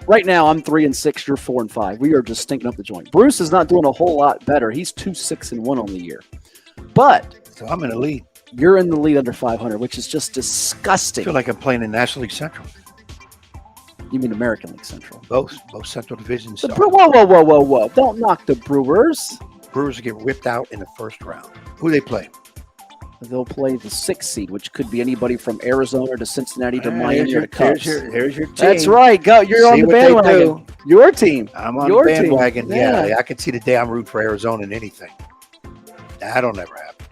S4: Right now, I'm 3-6. You're 4-5. We are just stinking up the joint. Bruce is not doing a whole lot better. He's 2-6-1 on the year. But
S3: so I'm in the lead.
S4: You're in the lead under 500, which is just disgusting.
S3: I feel like I'm playing in National League Central.
S4: You mean American League Central?
S3: Both Central divisions.
S4: Whoa! Don't knock the Brewers.
S3: Brewers get ripped out in the first round. Who they play?
S4: They'll play the 6th seed, which could be anybody from Arizona to Cincinnati to Miami or to Cubs.
S3: Here's your team.
S4: That's right. Go. You're on the bandwagon. Your team.
S3: I'm on the bandwagon. Yeah, I can see the day I'm rooting for Arizona in anything. That'll never happen.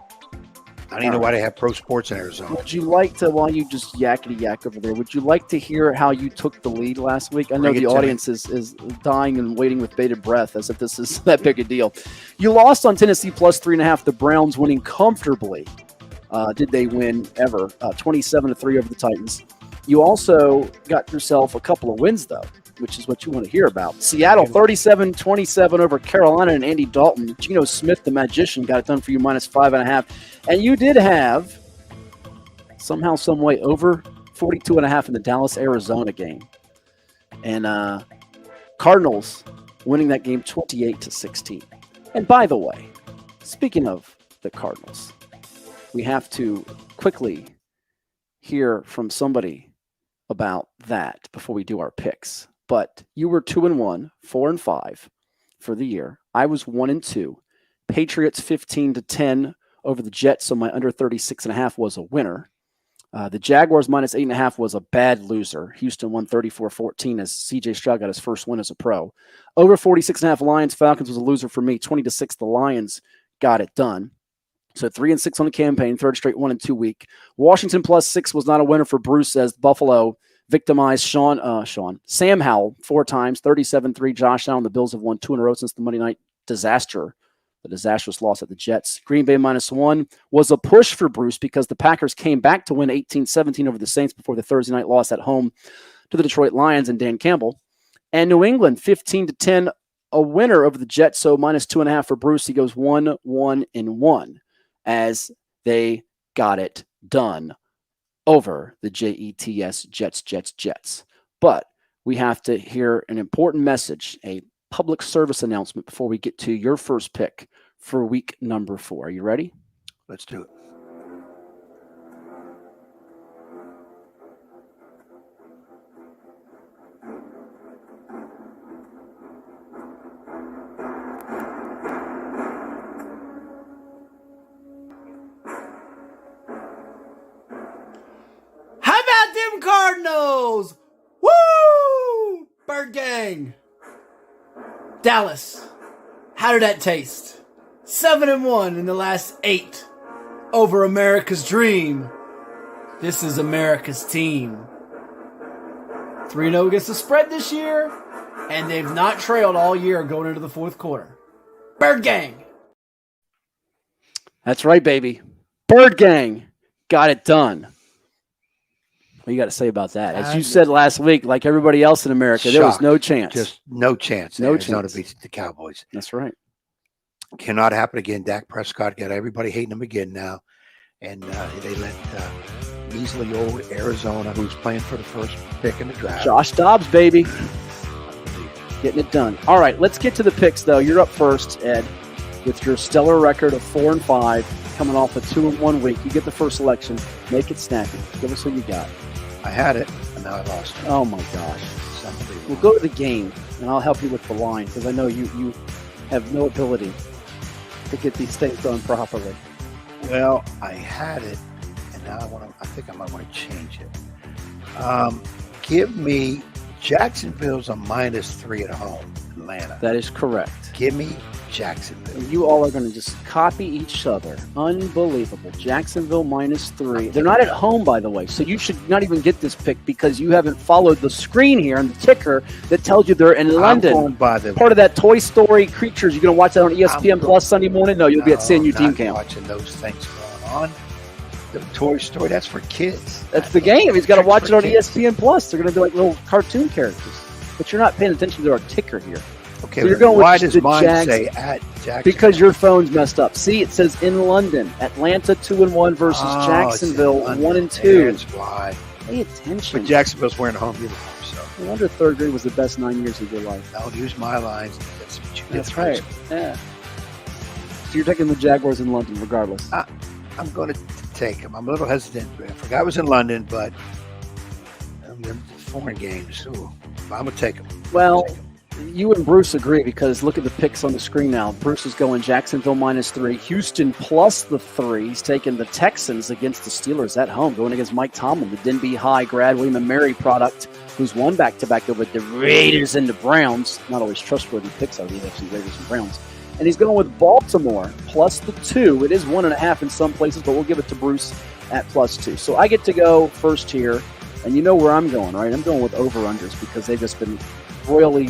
S3: I don't even know why they have pro sports in Arizona.
S4: Would you like to, while you just yakety yak over there, would you like to hear how you took the lead last week? I know the audience is dying and waiting with bated breath as if this is that big a deal. You lost on Tennessee plus 3.5. The Browns winning comfortably. Did they win ever? 27-3 over the Titans. You also got yourself a couple of wins, though, which is what you want to hear about. Seattle 37-27 over Carolina and Andy Dalton. Geno Smith, the magician, got it done for you minus 5.5. And you did have somehow, some way over 42.5 in the Dallas-Arizona game. And Cardinals winning that game 28-16. And by the way, speaking of the Cardinals, we have to quickly hear from somebody about that before we do our picks. But you were 2-1, 4-5 for the year. I was 1-2. Patriots 15-10 over the Jets, so my under 36.5 was a winner. The Jaguars minus 8.5 was a bad loser. Houston won 34-14 as C.J. Stroud got his first win as a pro. Over 46.5 Lions, Falcons was a loser for me. 20-6, the Lions got it done. So 3-6 on the campaign, third straight 1-2 week. Washington plus 6 was not a winner for Bruce as Buffalo victimized Sam Howell 4 times, 37-3. Josh Allen. The Bills have won 2 in a row since the Monday night disaster The disastrous loss at the Jets. Green Bay -1 was a push for Bruce because the Packers came back to win 18-17 over the Saints before the Thursday night loss at home to the Detroit Lions and Dan Campbell. And New England 15-10, a winner over the Jets. So -2.5 for Bruce. He goes 1-1-1 as they got it done over the Jets, Jets. But we have to hear an important message, a public service announcement before we get to your first pick for week number 4. Are you ready?
S3: Let's do it.
S2: How about them Cardinals? Woo! Bird Gang. Dallas. How did that taste? 7-1 in the last 8 over America's dream. This is America's team. 3-0 against the spread this year, and they've not trailed all year going into the fourth quarter. Bird Gang.
S4: That's right, baby. Bird Gang got it done. What do you got to say about that? As you said last week, like everybody else in America, there was no chance.
S3: Just no chance.
S4: No
S3: Arizona
S4: chance.
S3: beats the Cowboys.
S4: That's right.
S3: Cannot happen again. Dak Prescott got everybody hating him again now. And they let measly old Arizona, who's playing for the first pick in the draft.
S4: Josh Dobbs, baby. Getting it done. All right, let's get to the picks, though. You're up first, Ed, with your stellar record of 4-5, coming off a 2-1 week. You get the first selection. Make it snappy. Give us what you got.
S3: I had it, and now I lost it.
S4: Oh, my gosh. We'll go to the game, and I'll help you with the line, because I know you have no ability to get these things done properly.
S3: Well, I had it, and now I think I might want to change it. Give me Jacksonville's a -3 at home, Atlanta.
S4: That is correct.
S3: Give me Jacksonville.
S4: You all are going to just copy each other. Unbelievable. Jacksonville -3. They're not at home, by the way, so you should not even get this pick because you haven't followed the screen here and the ticker that tells you they're in London.
S3: I'm going by the
S4: part of that Toy Story Creatures. You're going to watch that on ESPN Plus Sunday morning? No, you'll be at CNU team camp.
S3: Watching those things going on. The Toy Story, that's for kids.
S4: That's the game. He's got to watch it on ESPN Plus. They're going to be like little cartoon characters. But you're not paying attention to our ticker here.
S3: Okay,
S4: so you're going
S3: why
S4: with
S3: does
S4: the
S3: mine
S4: Jags
S3: say at Jacksonville?
S4: Because your phone's messed up. See, it says in London. Atlanta 2-1 versus Jacksonville 1-2.
S3: That's why.
S4: Pay attention.
S3: But Jacksonville's wearing a home uniform, so.
S4: No wonder third grade was the best 9 years of your life.
S3: Don't use my lines. That's what you did.
S4: That's right. Yeah. So you're taking the Jaguars in London regardless.
S3: I'm going to take them. I'm a little hesitant. I forgot I was in London, but foreign games. Ooh, I'm going to take them.
S4: Well, you and Bruce agree because look at the picks on the screen now. Bruce is going Jacksonville -3, Houston +3. He's taking the Texans against the Steelers at home, going against Mike Tomlin, the Denby High grad William & Mary product, who's won back-to-back over the Raiders and the Browns. Not always trustworthy picks out of the AFC, Raiders and Browns. And he's going with Baltimore +2. It is 1.5 in some places, but we'll give it to Bruce at +2. So I get to go first here, and you know where I'm going, right? I'm going with over-unders because they've just been royally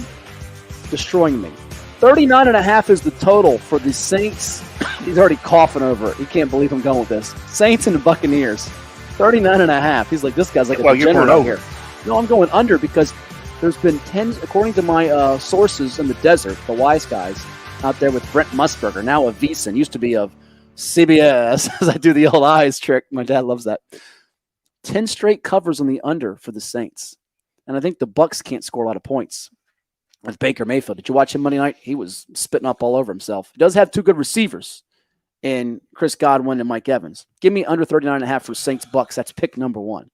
S4: destroying me. 39.5 is the total for the Saints. He's already coughing over it. He can't believe I'm going with this. Saints and the Buccaneers. 39.5. He's like, this guy's like a degenerate out here. No, I'm going under because there's been 10, according to my sources in the desert, the wise guys out there with Brent Musburger, now of VEASAN, used to be of CBS, as I do the old eyes trick. My dad loves that. 10 straight covers on the under for the Saints. And I think the Bucs can't score a lot of points with Baker Mayfield. Did you watch him Monday night? He was spitting up all over himself. He does have two good receivers in Chris Godwin and Mike Evans. Give me under 39.5 for Saints Bucs. That's pick number 1.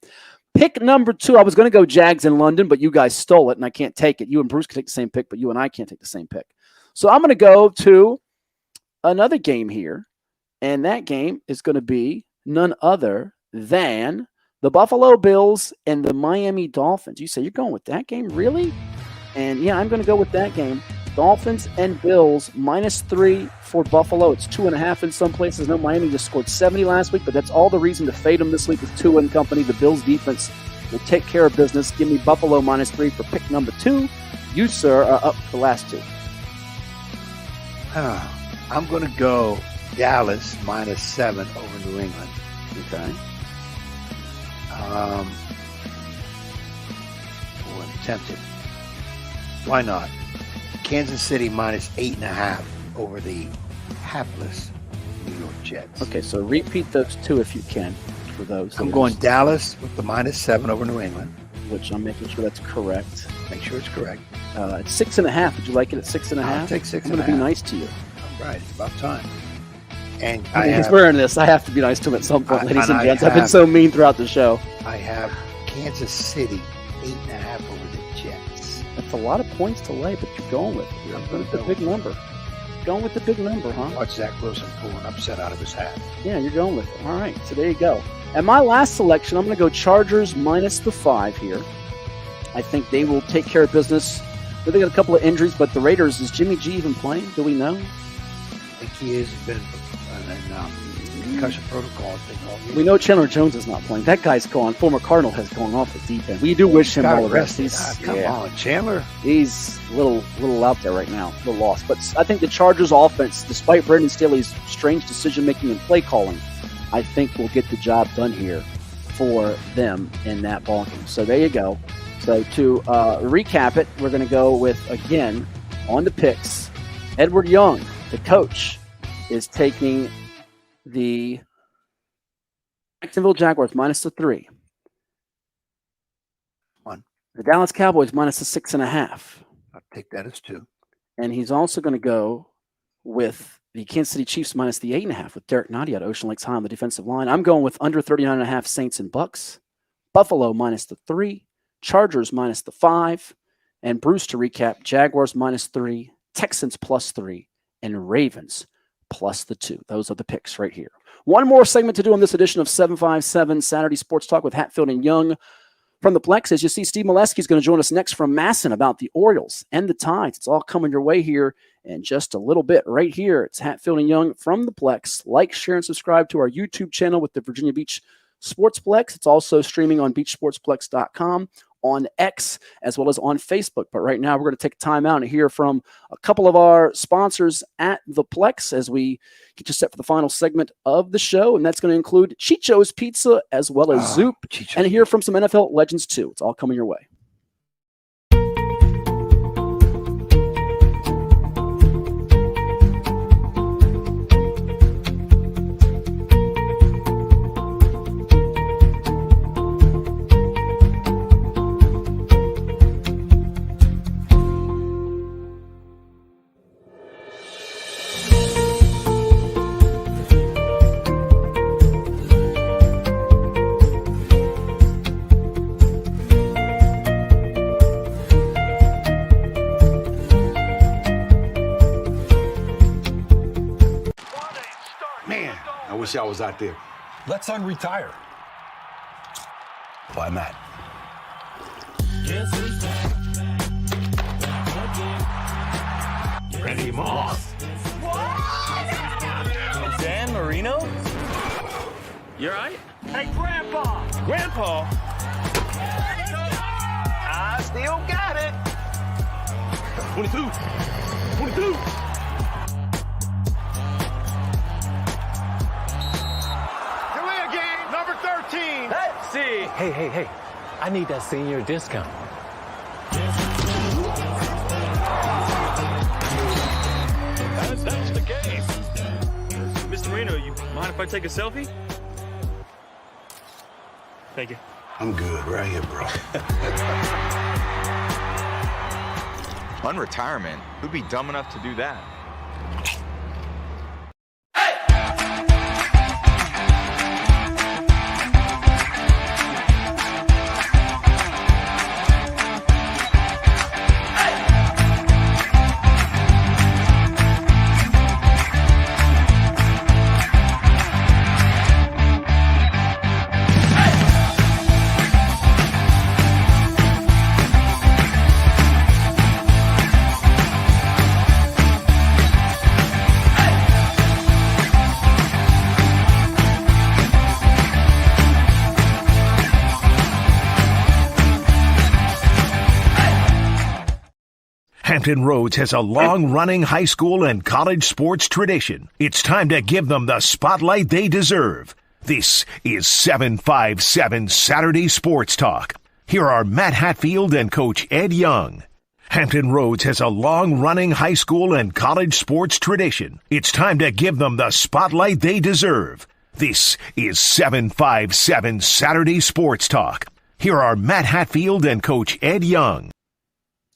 S4: Pick number 2, I was going to go Jags in London, but you guys stole it, and I can't take it. You and Bruce can take the same pick, but you and I can't take the same pick. So I'm going to go to another game here, and that game is going to be none other than the Buffalo Bills and the Miami Dolphins. You say you're going with that game? Really? And, yeah, I'm going to go with that game. Dolphins and Bills, -3 for Buffalo. It's 2.5 in some places. No, Miami just scored 70 last week, but that's all the reason to fade them this week with Tua and company. The Bills defense will take care of business. Give me Buffalo -3 for pick number 2. You, sir, are up the last 2.
S3: I'm going to go Dallas -7 over New England.
S4: Okay.
S3: I'm tempted. Why not? Kansas City -8.5 over the hapless New York Jets.
S4: Okay, so repeat those two if you can for those.
S3: I'm going Dallas with the -7 over New England.
S4: Which I'm making sure that's correct.
S3: Make sure it's correct.
S4: It's 6.5. Would you like it at 6.5?
S3: I'll take 6.5.
S4: I'm going to be nice to you.
S3: All right, it's about time. And
S4: He's wearing this. I have to be nice to him at some point, ladies and gents. I've been
S3: have-
S4: so mean throughout the show.
S3: I have Kansas City 8.5 over the Jets.
S4: That's a lot of points to lay, but you're going with it. You're going with the big number. Going with the big number, huh?
S3: Watch Zach Wilson pull an upset out of his hat.
S4: Yeah, you're going with it. All right, so there you go. And my last selection, I'm going to go Chargers -5 here. I think they will take care of business. They got a couple of injuries, but the Raiders, is Jimmy G even playing? Do we know?
S3: I think he is. He's been in concussion protocol.
S4: We know Chandler Jones is not playing. That guy's gone. Former Cardinal has gone off the deep end. We do wish him all the best.
S3: Come on, Chandler.
S4: He's a little out there right now, a little lost. But I think the Chargers offense, despite Brandon Staley's strange decision-making and play calling, I think will get the job done here for them in that ballgame. So there you go. So to recap it, we're going to go with, again, on the picks, Edward Young, the coach, is taking the Jacksonville Jaguars -3. The Dallas Cowboys -6.5.
S3: I'll take that as 2.
S4: And he's also going to go with the Kansas City Chiefs -8.5 with Derek Nottie at Ocean Lakes High on the defensive line. I'm going with under 39.5 Saints and Bucks. Buffalo -3. Chargers -5. And Bruce, to recap, Jaguars -3. Texans +3. And Ravens +2. Those are the picks right here. One more segment to do on this edition of 757 Saturday Sports Talk with Hatfield and Young from the Plex. As you see, Steve Melewski is going to join us next from MASN about the Orioles and the Tides. It's all coming your way here in just a little bit. Right here, it's Hatfield and Young from the Plex. Like, share, and subscribe to our YouTube channel with the Virginia Beach Sportsplex. It's also streaming on beachsportsplex.com, on X, as well as on Facebook. But right now, we're going to take time out and hear from a couple of our sponsors at the Plex as we get you set for the final segment of the show. And that's going to include Chicho's Pizza as well as Zoop, and hear from some NFL legends too. It's all coming your way.
S14: Man, I wish I was out there. Let's unretire. Why, Matt?
S1: Ready, Moss.
S15: Dan Marino? You alright? Hey, Grandpa! Grandpa? I still got it.
S14: 22. 22.
S15: Here we again, number 13. Let's see. Hey. I need that senior discount. That's the game. Mr. Marino, you mind if I take a selfie? Thank you.
S14: I'm good right here, bro.
S16: Unretirement? Who'd be dumb enough to do that?
S1: Hampton Roads has a long-running high school and college sports tradition. It's time to give them the spotlight they deserve. This is 757 Saturday Sports Talk. Here are Matt Hatfield and Coach Ed Young. Hampton Roads has a long-running high school and college sports tradition. It's time to give them the spotlight they deserve. This is 757 Saturday Sports Talk. Here are Matt Hatfield and Coach Ed Young.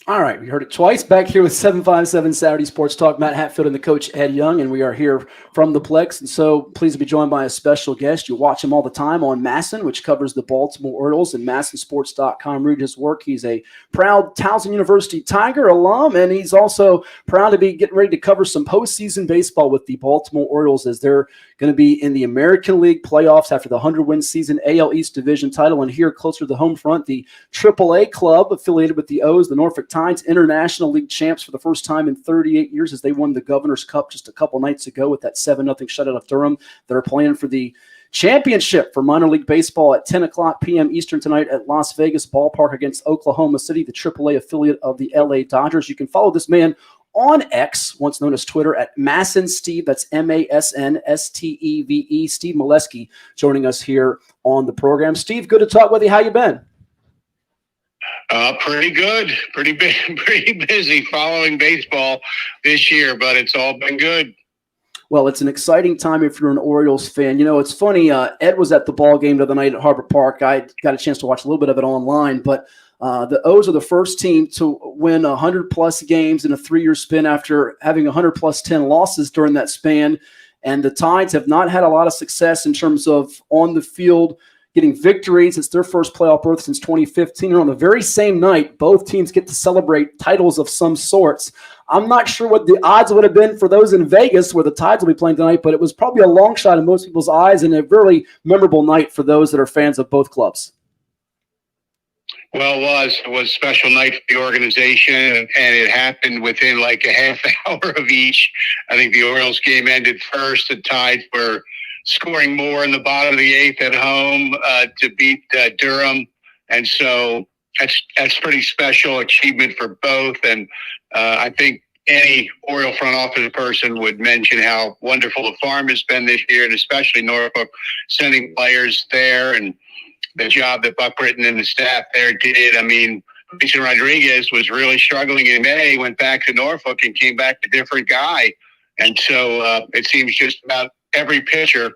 S4: All right, we heard it twice. Back here with 757 Saturday Sports Talk, Matt Hatfield and the coach Ed Young, and we are here from the PLEX. And so pleased to be joined by a special guest. You watch him all the time on MASN, which covers the Baltimore Orioles, and MASNsports.com. Read his work. He's a proud Towson University Tiger alum, and he's also proud to be getting ready to cover some postseason baseball with the Baltimore Orioles as they're going to be in the American League playoffs after the 100-win season AL East Division title. And here closer to the home front, the AAA club affiliated with the O's, the Norfolk Tides, International League champs for the first time in 38 years as they won the Governor's Cup just a couple nights ago with that 7-0 shutout of Durham. They're playing for the championship for minor league baseball at 10 o'clock p.m. Eastern tonight at Las Vegas Ballpark against Oklahoma City, the AAA affiliate of the LA Dodgers. You can follow this man on X, once known as Twitter, at MASN Steve. That's MASNSTEVE. Steve Melewski joining us here on the program. Steve, good to talk with you. How you been?
S17: Pretty good. Pretty busy following baseball this year, but it's all been good.
S4: Well, it's an exciting time if you're an Orioles fan. You know, it's funny. Ed was at the ball game the other night at Harbor Park. I got a chance to watch a little bit of it online, but the O's are the first team to win 100-plus games in a 3-year span after having 100-plus 10 losses during that span. And the Tides have not had a lot of success in terms of on the field getting victories. It's their first playoff berth since 2015. And on the very same night, both teams get to celebrate titles of some sorts. I'm not sure what the odds would have been for those in Vegas where the Tides will be playing tonight, but it was probably a long shot in most people's eyes and a very memorable night for those that are fans of both clubs.
S17: Well, it was a special night for the organization, and it happened within like a half hour of each. I think the Orioles game ended first. The Tides were scoring more in the bottom of the 8th at home to beat Durham, and so that's pretty special achievement for both. And I think any Oriole front office person would mention how wonderful the farm has been this year, and especially Norfolk sending players there and the job that Buck Britton and the staff there did. I mean, Jason Rodriguez was really struggling in May, went back to Norfolk and came back a different guy. And so it seems just about every pitcher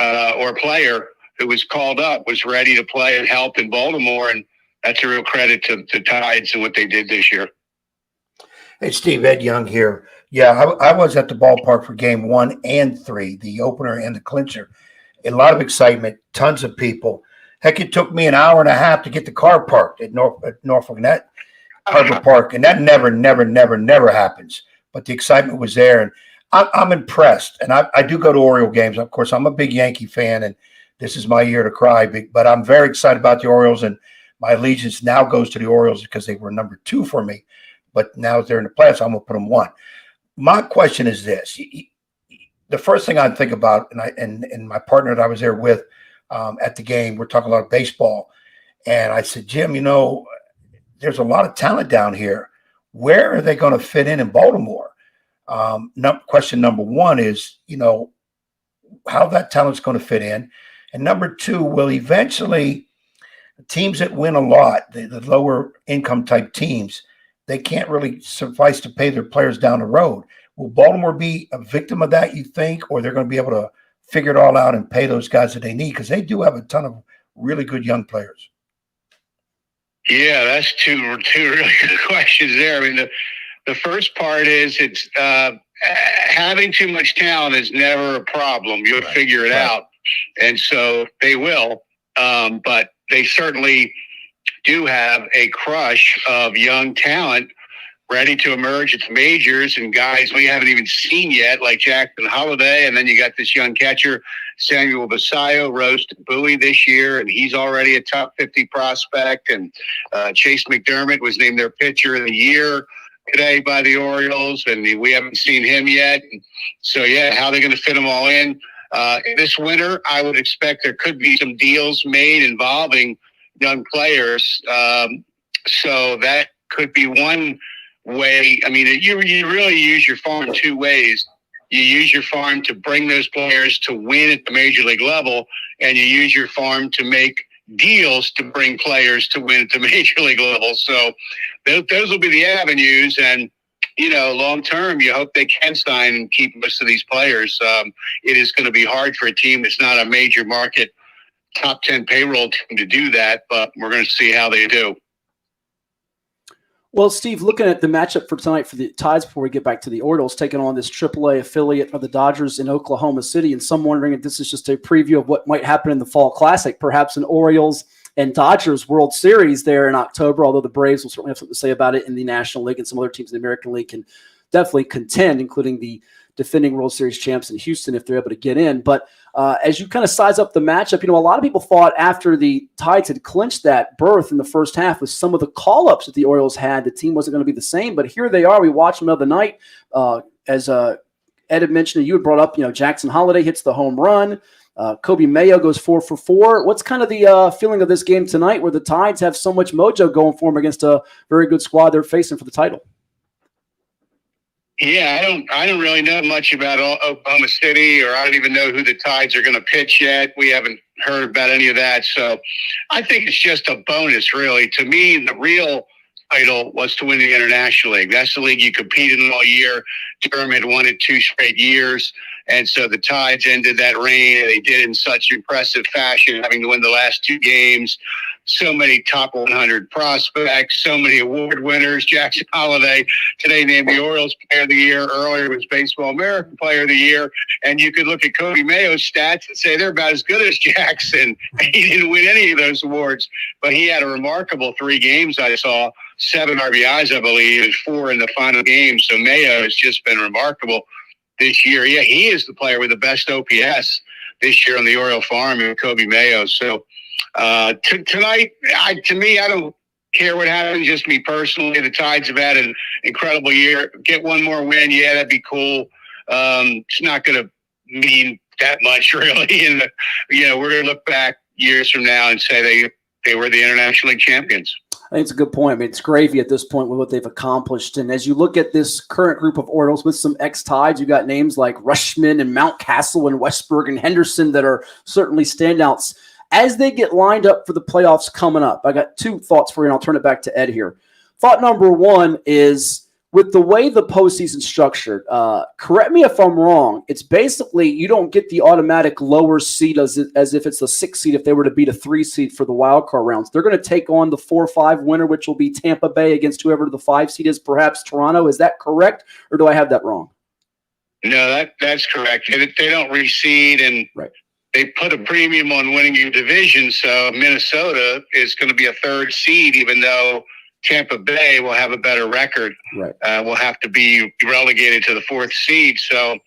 S17: or player who was called up was ready to play and help in Baltimore. And that's a real credit to Tides and what they did this year.
S3: Hey, Steve, Ed Young here. Yeah, I was at the ballpark for game 1 and 3, the opener and the clincher. A lot of excitement, tons of people. Heck, it took me an hour and a half to get the car parked at Norfolk and that Harbor Park, and that never happens. But the excitement was there, and I'm impressed. And I do go to Oriole games. Of course, I'm a big Yankee fan, and this is my year to cry. But I'm very excited about the Orioles, and my allegiance now goes to the Orioles because they were number 2 for me. But now that they're in the playoffs, I'm going to put them 1. My question is this. The first thing I think about, and my partner that I was there with, at the game, we're talking about baseball. And I said, Jim, you know, there's a lot of talent down here. Where are they going to fit in Baltimore? Question number 1 is, you know, how that talent's going to fit in. And number 2, will eventually teams that win a lot, the lower income type teams, they can't really suffice to pay their players down the road. Will Baltimore be a victim of that, you think, or they're going to be able to figure it all out and pay those guys that they need? Because they do have a ton of really good young players.
S17: Yeah, that's two really good questions there. I mean, the first part is it's having too much talent is never a problem. You'll figure it out. And so they will. But they certainly do have a crush of young talent ready to emerge at the majors, and guys we haven't even seen yet, like Jackson Holliday. And then you got this young catcher, Samuel Basayo, rose to Bowie this year, and he's already a top 50 prospect. And Chase McDermott was named their pitcher of the year today by the Orioles, and we haven't seen him yet. So, yeah, how are they going to fit them all in? This winter, I would expect there could be some deals made involving young players. So that could be one way. I mean, you really use your farm two ways. You use your farm to bring those players to win at the major league level, and you use your farm to make deals to bring players to win at the major league level. So those will be the avenues. And, long term, you hope they can sign and keep most of these players. It is going to be hard for a team that's not a major market top 10 payroll team to do that, but we're going to see how they do.
S4: Well, Steve, looking at the matchup for tonight for the Tides before we get back to the Orioles, taking on this AAA affiliate of the Dodgers in Oklahoma City, and some wondering if this is just a preview of what might happen in the Fall Classic, perhaps an Orioles and Dodgers World Series there in October, although the Braves will certainly have something to say about it in the National League, and some other teams in the American League can definitely contend, including the defending World Series champs in Houston if they're able to get in. But as you kind of size up the matchup, a lot of people thought after the Tides had clinched that berth in the first half with some of the call-ups that the Orioles had, the team wasn't going to be the same. But here they are. We watched them the other night. As Ed had mentioned, and you had brought up, Jackson Holliday hits the home run. Kobe Mayo goes 4 for 4. What's kind of the feeling of this game tonight where the Tides have so much mojo going for them against a very good squad they're facing for the title?
S17: Yeah, I don't really know much about Oklahoma City, or I don't even know who the Tides are going to pitch yet. We haven't heard about any of that. So I think it's just a bonus, really. To me, the real title was to win the International League. That's the league you competed in all year. Durham had won it 2 straight years. And so the Tides ended that reign, and they did it in such impressive fashion, having to win the last 2 games. So many top 100 prospects, so many award winners. Jackson Holliday today named the Orioles Player of the Year. Earlier was Baseball American Player of the Year. And you could look at Kobe Mayo's stats and say they're about as good as Jackson. He didn't win any of those awards, but he had a remarkable 3 games I saw, 7 RBIs, I believe, and 4 in the final game. So Mayo has just been remarkable this year. Yeah, he is the player with the best OPS this year on the Oriole farm, and Kobe Mayo. So tonight, to me, I don't care what happens. Just me personally, the Tides have had an incredible year. Get one more win, yeah, that'd be cool. It's not going to mean that much, really. And we're going to look back years from now and say they were the International League champions.
S4: I think it's a good point. I mean, it's gravy at this point with what they've accomplished. And as you look at this current group of Orioles with some ex-Tides, you got names like Rushman and Mountcastle and Westberg and Henderson that are certainly standouts. As they get lined up for the playoffs coming up, I got 2 thoughts for you, and I'll turn it back to Ed here. Thought number 1 is, with the way the postseason's structured, correct me if I'm wrong, it's basically you don't get the automatic lower seed as if it's a 6 seed if they were to beat a 3 seed for the wild card rounds. They're going to take on the 4-5 winner, which will be Tampa Bay against whoever the 5 seed is, perhaps Toronto. Is that correct, or do I have that wrong?
S17: No, that's correct. They don't reseed, and
S4: right.
S17: They put a premium on winning your division, so Minnesota is going to be a 3rd seed, even though Tampa Bay will have a better record.
S4: Right.
S17: Will have to be relegated to the 4th seed. So,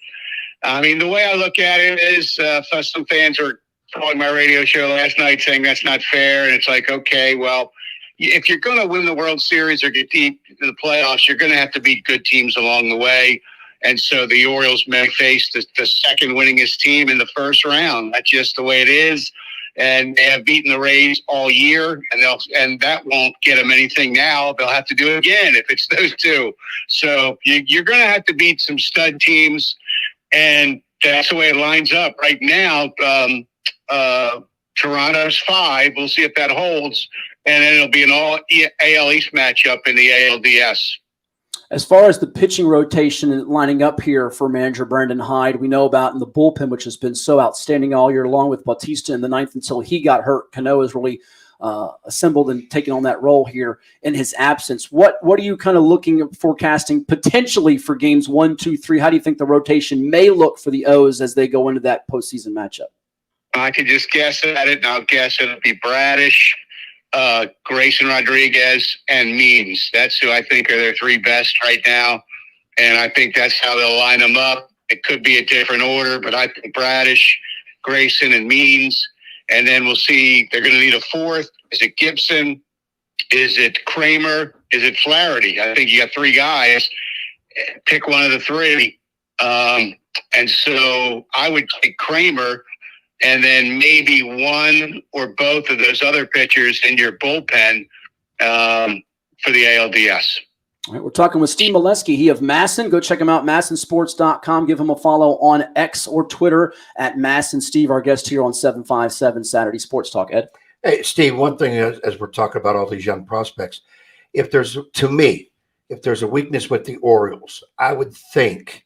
S17: I mean, the way I look at it is some fans were calling my radio show last night saying that's not fair. And it's like, okay, well, if you're going to win the World Series or get deep into the playoffs, you're going to have to beat good teams along the way. And so the Orioles may face the second winningest team in the first round. That's just the way it is. And they have beaten the Rays all year, and that won't get them anything now. They'll have to do it again if it's those 2. So you're going to have to beat some stud teams, and that's the way it lines up right now. Toronto's 5. We'll see if that holds, and then it'll be an all AL East matchup in the ALDS.
S4: As far as the pitching rotation lining up here for manager Brandon Hyde, we know about in the bullpen, which has been so outstanding all year long with Bautista in the 9th until he got hurt. Cano has really assembled and taken on that role here in his absence. What are you kind of looking at forecasting potentially for games 1, 2, 3? How do you think the rotation may look for the O's as they go into that postseason matchup?
S17: I could just guess at it, and I'll guess it'll be Bradish, Grayson Rodriguez, and Means. That's who I think are their 3 best right now, and I think that's how they'll line them up. It could be a different order, but I think Bradish, Grayson, and Means, and then we'll see. They're going to need a 4th. Is it Gibson? Is it Kramer? Is it Flaherty? I think you got 3 guys. Pick one of the 3. And so I would take Kramer, and then maybe one or both of those other pitchers in your bullpen for the ALDS.
S4: All right, we're talking with Steve Melewski. He of MASN. Go check him out, masnsports.com. Give him a follow on X or Twitter at MASN Steve, our guest here on 757 Saturday Sports Talk. Ed?
S3: Hey, Steve, one thing as we're talking about all these young prospects, if there's a weakness with the Orioles, I would think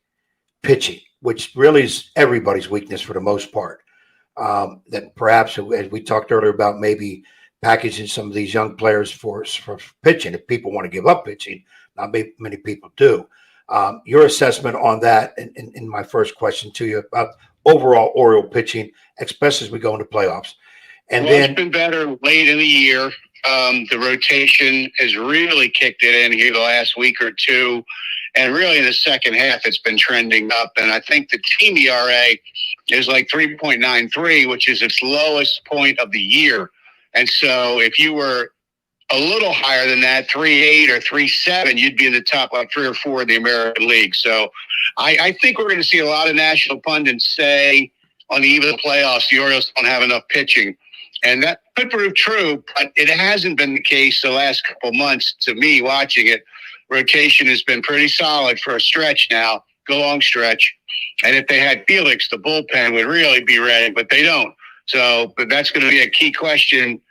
S3: pitching, which really is everybody's weakness for the most part. That perhaps, as we talked earlier about maybe packaging some of these young players for pitching, if people want to give up pitching, not many people do. Your assessment on that, and my first question to you about overall Oriole pitching, especially as we go into playoffs. And then
S17: it's been better late in the year. The rotation has really kicked it in here the last week or two. And really in the second half, it's been trending up. And I think the team ERA is like 3.93, which is its lowest point of the year. And so if you were a little higher than that, 3.8 or 3.7, you'd be in the top like 3 or 4 in the American League. So I think we're going to see a lot of national pundits say on the eve of the playoffs, the Orioles don't have enough pitching. And that could prove true, but it hasn't been the case the last couple of months to me watching it. Rotation has been pretty solid for a stretch now, a long stretch. And if they had PLEX, the bullpen would really be ready, but they don't. So but that's going to be a key question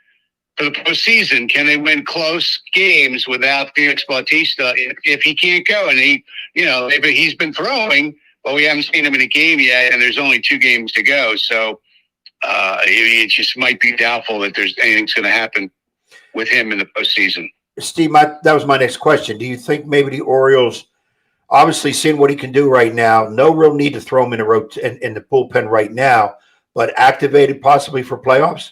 S17: for the postseason. Can they win close games without Felix Bautista if he can't go? And he's been throwing, but we haven't seen him in a game yet, and there's only 2 games to go. So it just might be doubtful that there's anything's going to happen with him in the postseason.
S3: Steve, that was my next question. Do you think maybe the Orioles, obviously seeing what he can do right now, no real need to throw him in the bullpen right now, but activated possibly for playoffs?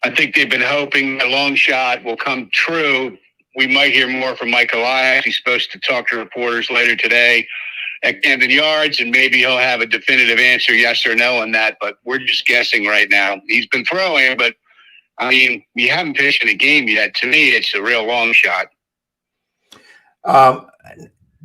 S17: I think they've been hoping a long shot will come true. We might hear more from Mike Elias. He's supposed to talk to reporters later today at Camden Yards, and maybe he'll have a definitive answer, yes or no, on that. But we're just guessing right now. He's been throwing, but I mean, you haven't pitched in a game yet. To me, it's a real long shot.
S3: Now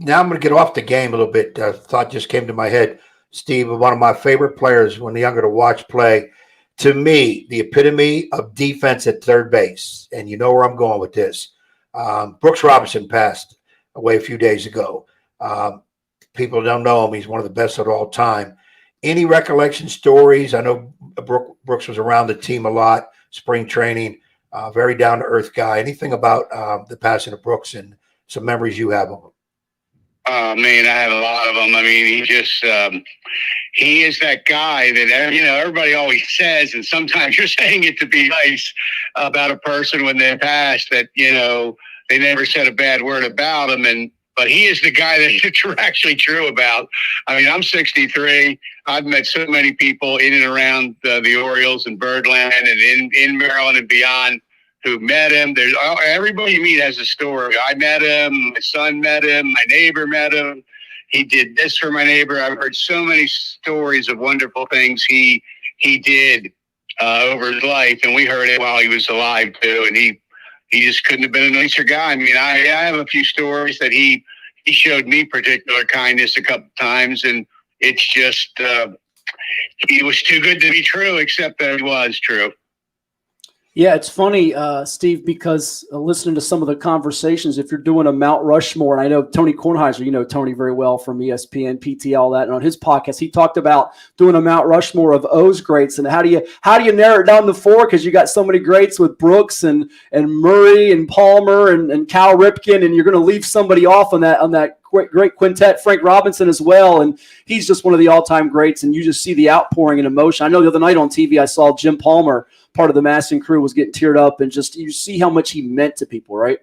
S3: I'm going to get off the game a little bit. Thought just came to my head. Steve, one of my favorite players when younger to watch play. To me, the epitome of defense at third base, and you know where I'm going with this. Brooks Robinson passed away a few days ago. People don't know him. He's one of the best of all time. Any recollection stories? I know Brooks was around the team a lot, spring training, very down-to-earth guy. Anything about the passing of Brooks and some memories you have of him?
S17: Oh, man, I have a lot of them. I mean, he is that guy that, everybody always says, and sometimes you're saying it to be nice about a person when they pass, that, they never said a bad word about him. But he is the guy that it's actually true about. I mean, I'm 63. I've met so many people in and around the Orioles and Birdland and in Maryland and beyond who met him. Everybody you meet has a story. I met him. My son met him. My neighbor met him. He did this for my neighbor. I've heard so many stories of wonderful things he did over his life, and we heard it while he was alive too. And he just couldn't have been a nicer guy. I mean, I have a few stories that he showed me particular kindness a couple times, and it's just he was too good to be true, except that it was true.
S4: Yeah, it's funny, Steve, because listening to some of the conversations, if you're doing a Mount Rushmore, and I know Tony Kornheiser, you know Tony very well from ESPN, PT, all that, and on his podcast, he talked about doing a Mount Rushmore of O's greats, and how do you narrow it down to 4? Because you got so many greats with Brooks and Murray and Palmer and Cal Ripken, and you're going to leave somebody off on that great quintet, Frank Robinson as well, and he's just one of the all-time greats, and you just see the outpouring and emotion. I know the other night on TV I saw Jim Palmer, part of the MASN crew, was getting teared up, and just you see how much he meant to people, right?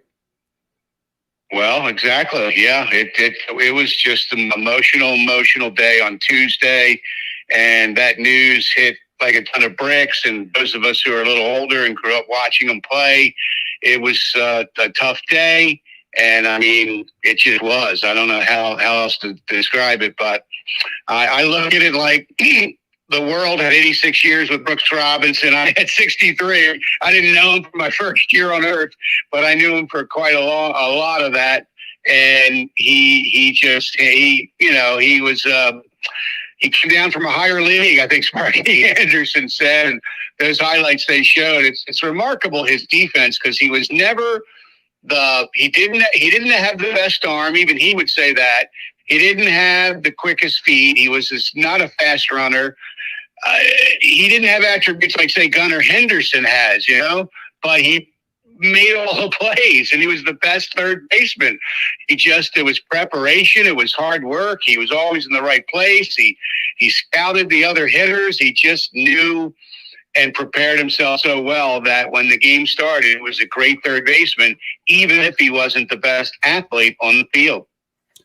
S17: Well, exactly. Yeah, it was just an emotional day on Tuesday, and that news hit like a ton of bricks. And those of us who are a little older and grew up watching him play, it was a tough day. And I mean, it just was. I don't know how else to describe it, but I look at it like the world had 86 years with Brooks Robinson. I had 63. I didn't know him for my first year on Earth, but I knew him for quite a lot of that. And he came down from a higher league, I think Sparky Anderson said. And those highlights they showed, it's remarkable, his defense, because he was never He didn't have the best arm. Even he would say that. He didn't have the quickest feet. He was not a fast runner. He didn't have attributes like, say, Gunnar Henderson has, but he made all the plays, and he was the best third baseman. It was preparation. It was hard work. He was always in the right place. He scouted the other hitters. He just knew and prepared himself so well that when the game started, it was a great third baseman, even if he wasn't the best athlete on the field.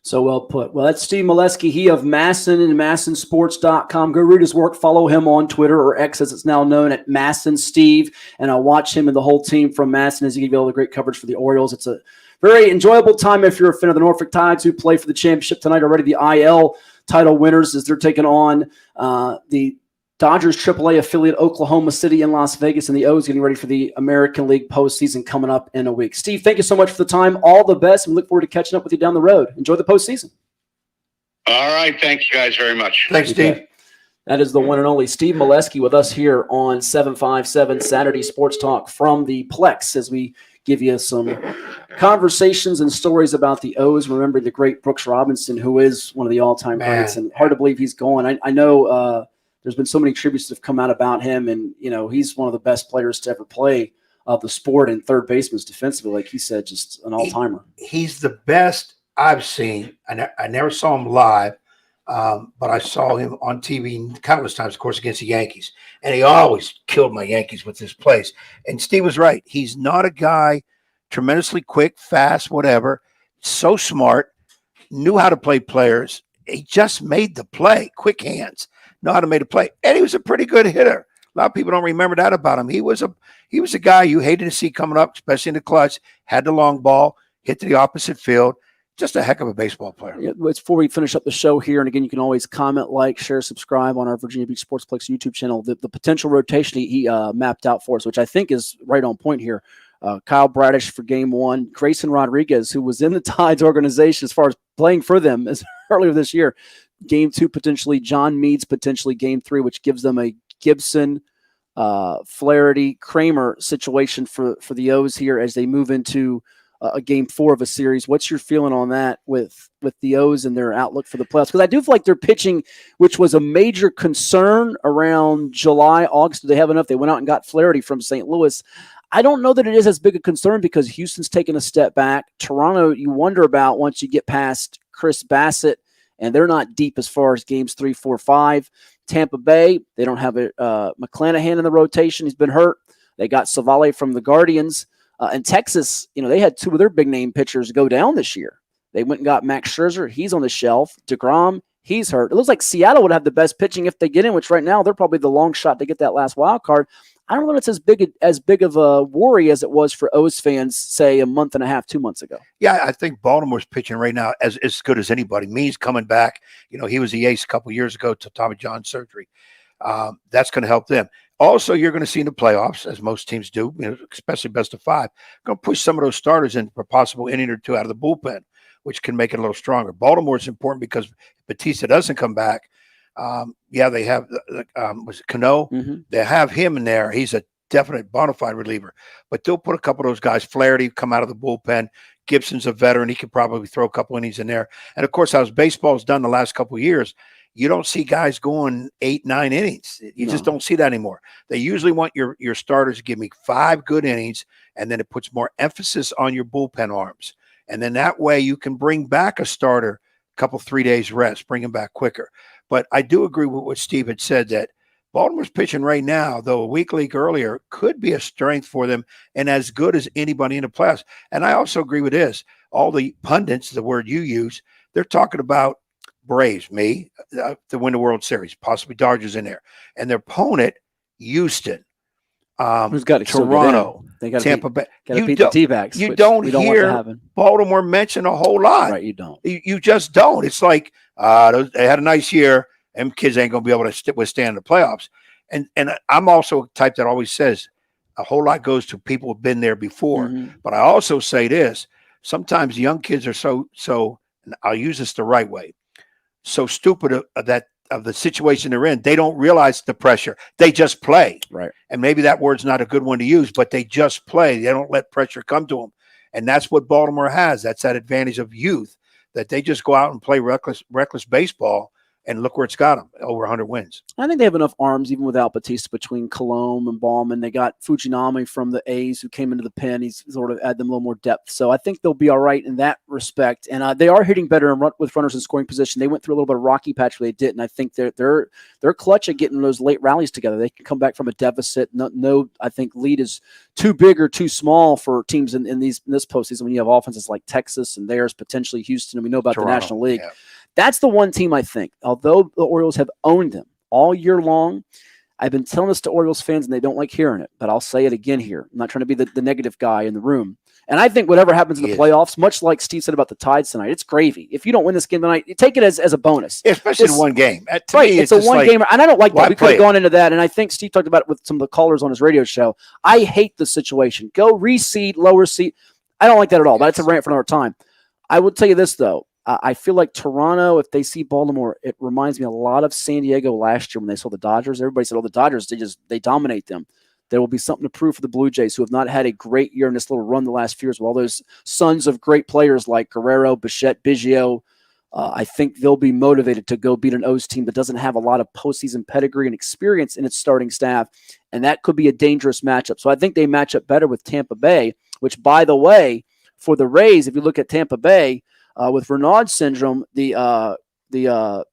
S4: So well put. Well, that's Steve Melewski, he of MASN and MASNsports.com. Go read his work. Follow him on Twitter, or X as it's now known, at MASN Steve. And I'll watch him and the whole team from MASN as he gives you all the great coverage for the Orioles. It's a very enjoyable time if you're a fan of the Norfolk Tides, who play for the championship tonight. Already the IL title winners, as they're taking on the Dodgers AAA affiliate Oklahoma City in Las Vegas, and the O's getting ready for the American League postseason coming up in a week. Steve, thank you so much for the time. All the best. We look forward to catching up with you down the road. Enjoy the postseason.
S17: All right. Thank you guys very much.
S3: Thanks, Steve.
S4: That is the one and only Steve Melewski with us here on 757 Saturday Sports Talk from the PLEX, as we give you some conversations and stories about the O's. Remember the great Brooks Robinson, who is one of the all-time greats, and hard to believe he's gone. I know there's been so many tributes that have come out about him, and he's one of the best players to ever play the sport, and third baseman defensively, like he said, just an all-timer.
S3: He's the best I've seen. I never saw him live, but I saw him on TV countless times, of course, against the Yankees, and he always killed my Yankees with his plays. And Steve was right. He's not a guy tremendously quick, fast, whatever, so smart, knew how to play players. He just made the play, quick hands. Know how to make a play, and he was a pretty good hitter. A lot of people don't remember that about him. He was a guy you hated to see coming up, especially in the clutch. Had the long ball, hit to the opposite field. Just a heck of a baseball player.
S4: Yeah, before we finish up the show here, and again, you can always comment, like, share, subscribe on our Virginia Beach Sportsplex YouTube channel. The potential rotation he mapped out for us, which I think is right on point here. Kyle Bradish for Game 1, Grayson Rodriguez, who was in the Tides organization as far as playing for them as earlier this year. Game 2, potentially John Meads, potentially Game 3, which gives them a Gibson, Flaherty, Kramer situation for the O's here as they move into a Game 4 of a series. What's your feeling on that with the O's and their outlook for the playoffs? Because I do feel like their pitching, which was a major concern around July, August, do they have enough? They went out and got Flaherty from St. Louis. I don't know that it is as big a concern because Houston's taken a step back. Toronto, you wonder about once you get past Chris Bassett, and they're not deep as far as games 3, 4, 5. Tampa Bay, they don't have McClanahan in the rotation. He's been hurt. They got Savale from the Guardians. And Texas, they had 2 of their big-name pitchers go down this year. They went and got Max Scherzer. He's on the shelf. DeGrom, he's hurt. It looks like Seattle would have the best pitching if they get in, which right now they're probably the long shot to get that last wild card. I don't know if it's as big of a worry as it was for O's fans, say, a month and a half, 2 months ago.
S3: Yeah, I think Baltimore's pitching right now as good as anybody. Means coming back. He was the ace a couple years ago to Tommy John surgery. That's going to help them. Also, you're going to see in the playoffs, as most teams do, especially best of 5, going to push some of those starters in for a possible inning or 2 out of the bullpen, which can make it a little stronger. Baltimore's important because if Batista doesn't come back. They have was it Cano? Mm-hmm. They have him in there. He's a definite bona fide reliever. But they'll put a couple of those guys. Flaherty come out of the bullpen. Gibson's a veteran. He could probably throw a couple innings in there. And, of course, as baseball's done the last couple of years, you don't see guys going 8, 9 innings. You just don't see that anymore. They usually want your starters to give me 5 good innings, and then it puts more emphasis on your bullpen arms. And then that way you can bring back a starter a couple, 3 days rest, bring him back quicker. But I do agree with what Steve had said, that Baltimore's pitching right now, though a week league earlier, could be a strength for them and as good as anybody in the playoffs. And I also agree with this. All the pundits, the word you use, they're talking about Braves, to win the World Series, possibly Dodgers in there. And their opponent, Houston,
S4: who's got
S3: Toronto,
S4: they got
S3: Tampa Bay.
S4: You beat the T-backs.
S3: You don't hear Baltimore mention a whole lot.
S4: Right, you don't.
S3: You just don't. It's like they had a nice year. Them kids ain't going to be able to withstand the playoffs. And I'm also a type that always says a whole lot goes to people who've been there before. Mm-hmm. But I also say this. Sometimes young kids are so and I'll use this the right way, so stupid of the situation they're in, they don't realize the pressure. They just play.
S4: Right.
S3: And maybe that word's not a good one to use, but they just play. They don't let pressure come to them. And that's what Baltimore has. That's that advantage of youth, that they just go out and play reckless baseball, and look where it's got them, over 100 wins.
S4: I think they have enough arms, even without Batista, between Colomb and Ballman. They got Fujinami from the A's who came into the pen. He's sort of add them a little more depth. So I think they'll be all right in that respect. And they are hitting better with runners in scoring position. They went through a little bit of rocky patch where they didn't. I think they're clutch at getting those late rallies together. They can come back from a deficit. No, I think lead is too big or too small for teams in this postseason when you have offenses like Texas and theirs, potentially Houston, and we know about
S3: Toronto,
S4: the National League.
S3: Yeah.
S4: That's the one team I think, although the Orioles have owned them all year long. I've been telling this to Orioles fans, and they don't like hearing it, but I'll say it again here. I'm not trying to be the negative guy in the room. And I think whatever happens in the playoffs, much like Steve said about the Tides tonight, it's gravy. If you don't win this game tonight, you take it as a bonus.
S3: Especially in one game.
S4: It's a one game. And I don't like that. We could have gone into that. And I think Steve talked about it with some of the callers on his radio show. I hate the situation. Go reseed, lower seed. I don't like that at all. But it's a rant for another time. I will tell you this, though. I feel like Toronto, if they see Baltimore, it reminds me a lot of San Diego last year when they saw the Dodgers. Everybody said, the Dodgers, they dominate them. There will be something to prove for the Blue Jays, who have not had a great year in this little run the last few years with all those sons of great players like Guerrero, Bichette, Biggio. I think they'll be motivated to go beat an O's team that doesn't have a lot of postseason pedigree and experience in its starting staff, and that could be a dangerous matchup. So I think they match up better with Tampa Bay, which, by the way, for the Rays, if you look at Tampa Bay, with Raynaud syndrome, the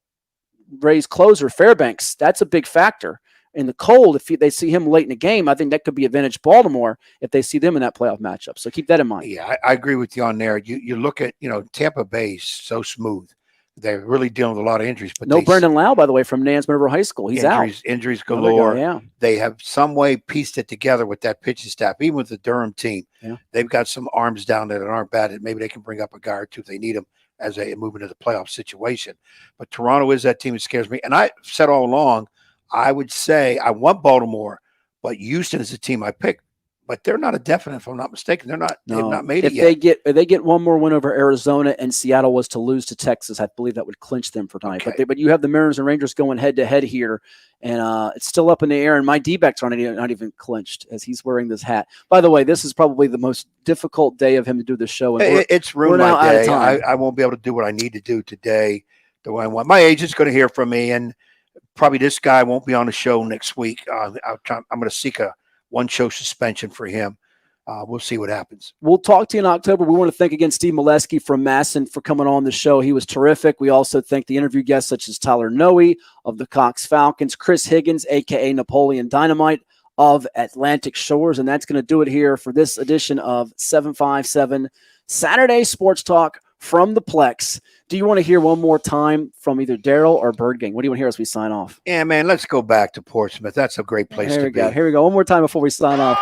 S4: Rays closer, Fairbanks, that's a big factor. In the cold, if they see him late in the game, I think that could be advantage Baltimore if they see them in that playoff matchup. So keep that in mind.
S3: Yeah, I agree with you on there. You look at, Tampa Bay's so smooth. They're really dealing with a lot of injuries. But
S4: no Brendan Lau, by the way, from Nance Minerva High School. He's out.
S3: Injuries galore.
S4: Yeah.
S3: They have some way pieced it together with that pitching staff, even with the Durham team.
S4: Yeah.
S3: They've got some arms down there that aren't bad. And maybe they can bring up a guy or two if they need them as they move into the playoff situation. But Toronto is that team that scares me. And I said all along, I would say I want Baltimore, but Houston is the team I picked. But they're not a definite, if I'm not mistaken. They've not made it yet. If
S4: they get one more win over Arizona and Seattle was to lose to Texas, I believe that would clinch them for tonight.
S3: Okay.
S4: But you have the Mariners and Rangers going head to head here, and it's still up in the air. And my D-backs are not even clinched as he's wearing this hat. By the way, this is probably the most difficult day of him to do the show. And
S3: it's ruined my day. I won't be able to do what I need to do today the way I want. My agent's going to hear from me, and probably this guy won't be on the show next week. I'm going to seek a one-show suspension for him. We'll see what happens.
S4: We'll talk to you in October. We want to thank again Steve Melewski from MASN for coming on the show. He was terrific. We also thank the interview guests such as Tyler Noe of the Cox Falcons, Chris Higgins, a.k.a. Napoleon Dynamite of Atlantic Shores. And that's going to do it here for this edition of 757 Saturday Sports Talk from the Plex. Do you want to hear one more time from either Daryl or Bird Gang? What do you want to hear as we sign off?
S3: Yeah, man, let's go back to Portsmouth. That's a great place to be.
S4: Here we go. One more time before we sign off.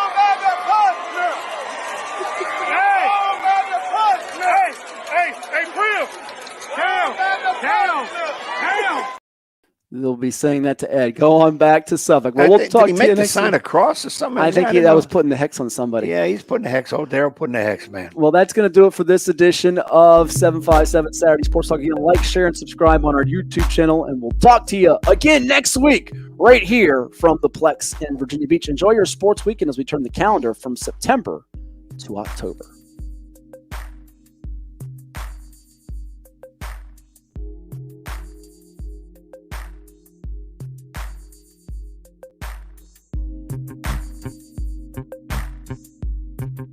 S4: They'll be saying that to Ed. Go on back to Suffolk. Well, we'll talk to you next
S3: sign a cross or something?
S4: I think that was putting the hex on somebody.
S3: Yeah, he's putting the hex. Oh, Daryl putting the hex, man.
S4: Well, that's going to do it for this edition of 757 Saturday Sports Talk. Again, like, share, and subscribe on our YouTube channel, and we'll talk to you again next week right here from the Plex in Virginia Beach. Enjoy your sports weekend as we turn the calendar from September to October.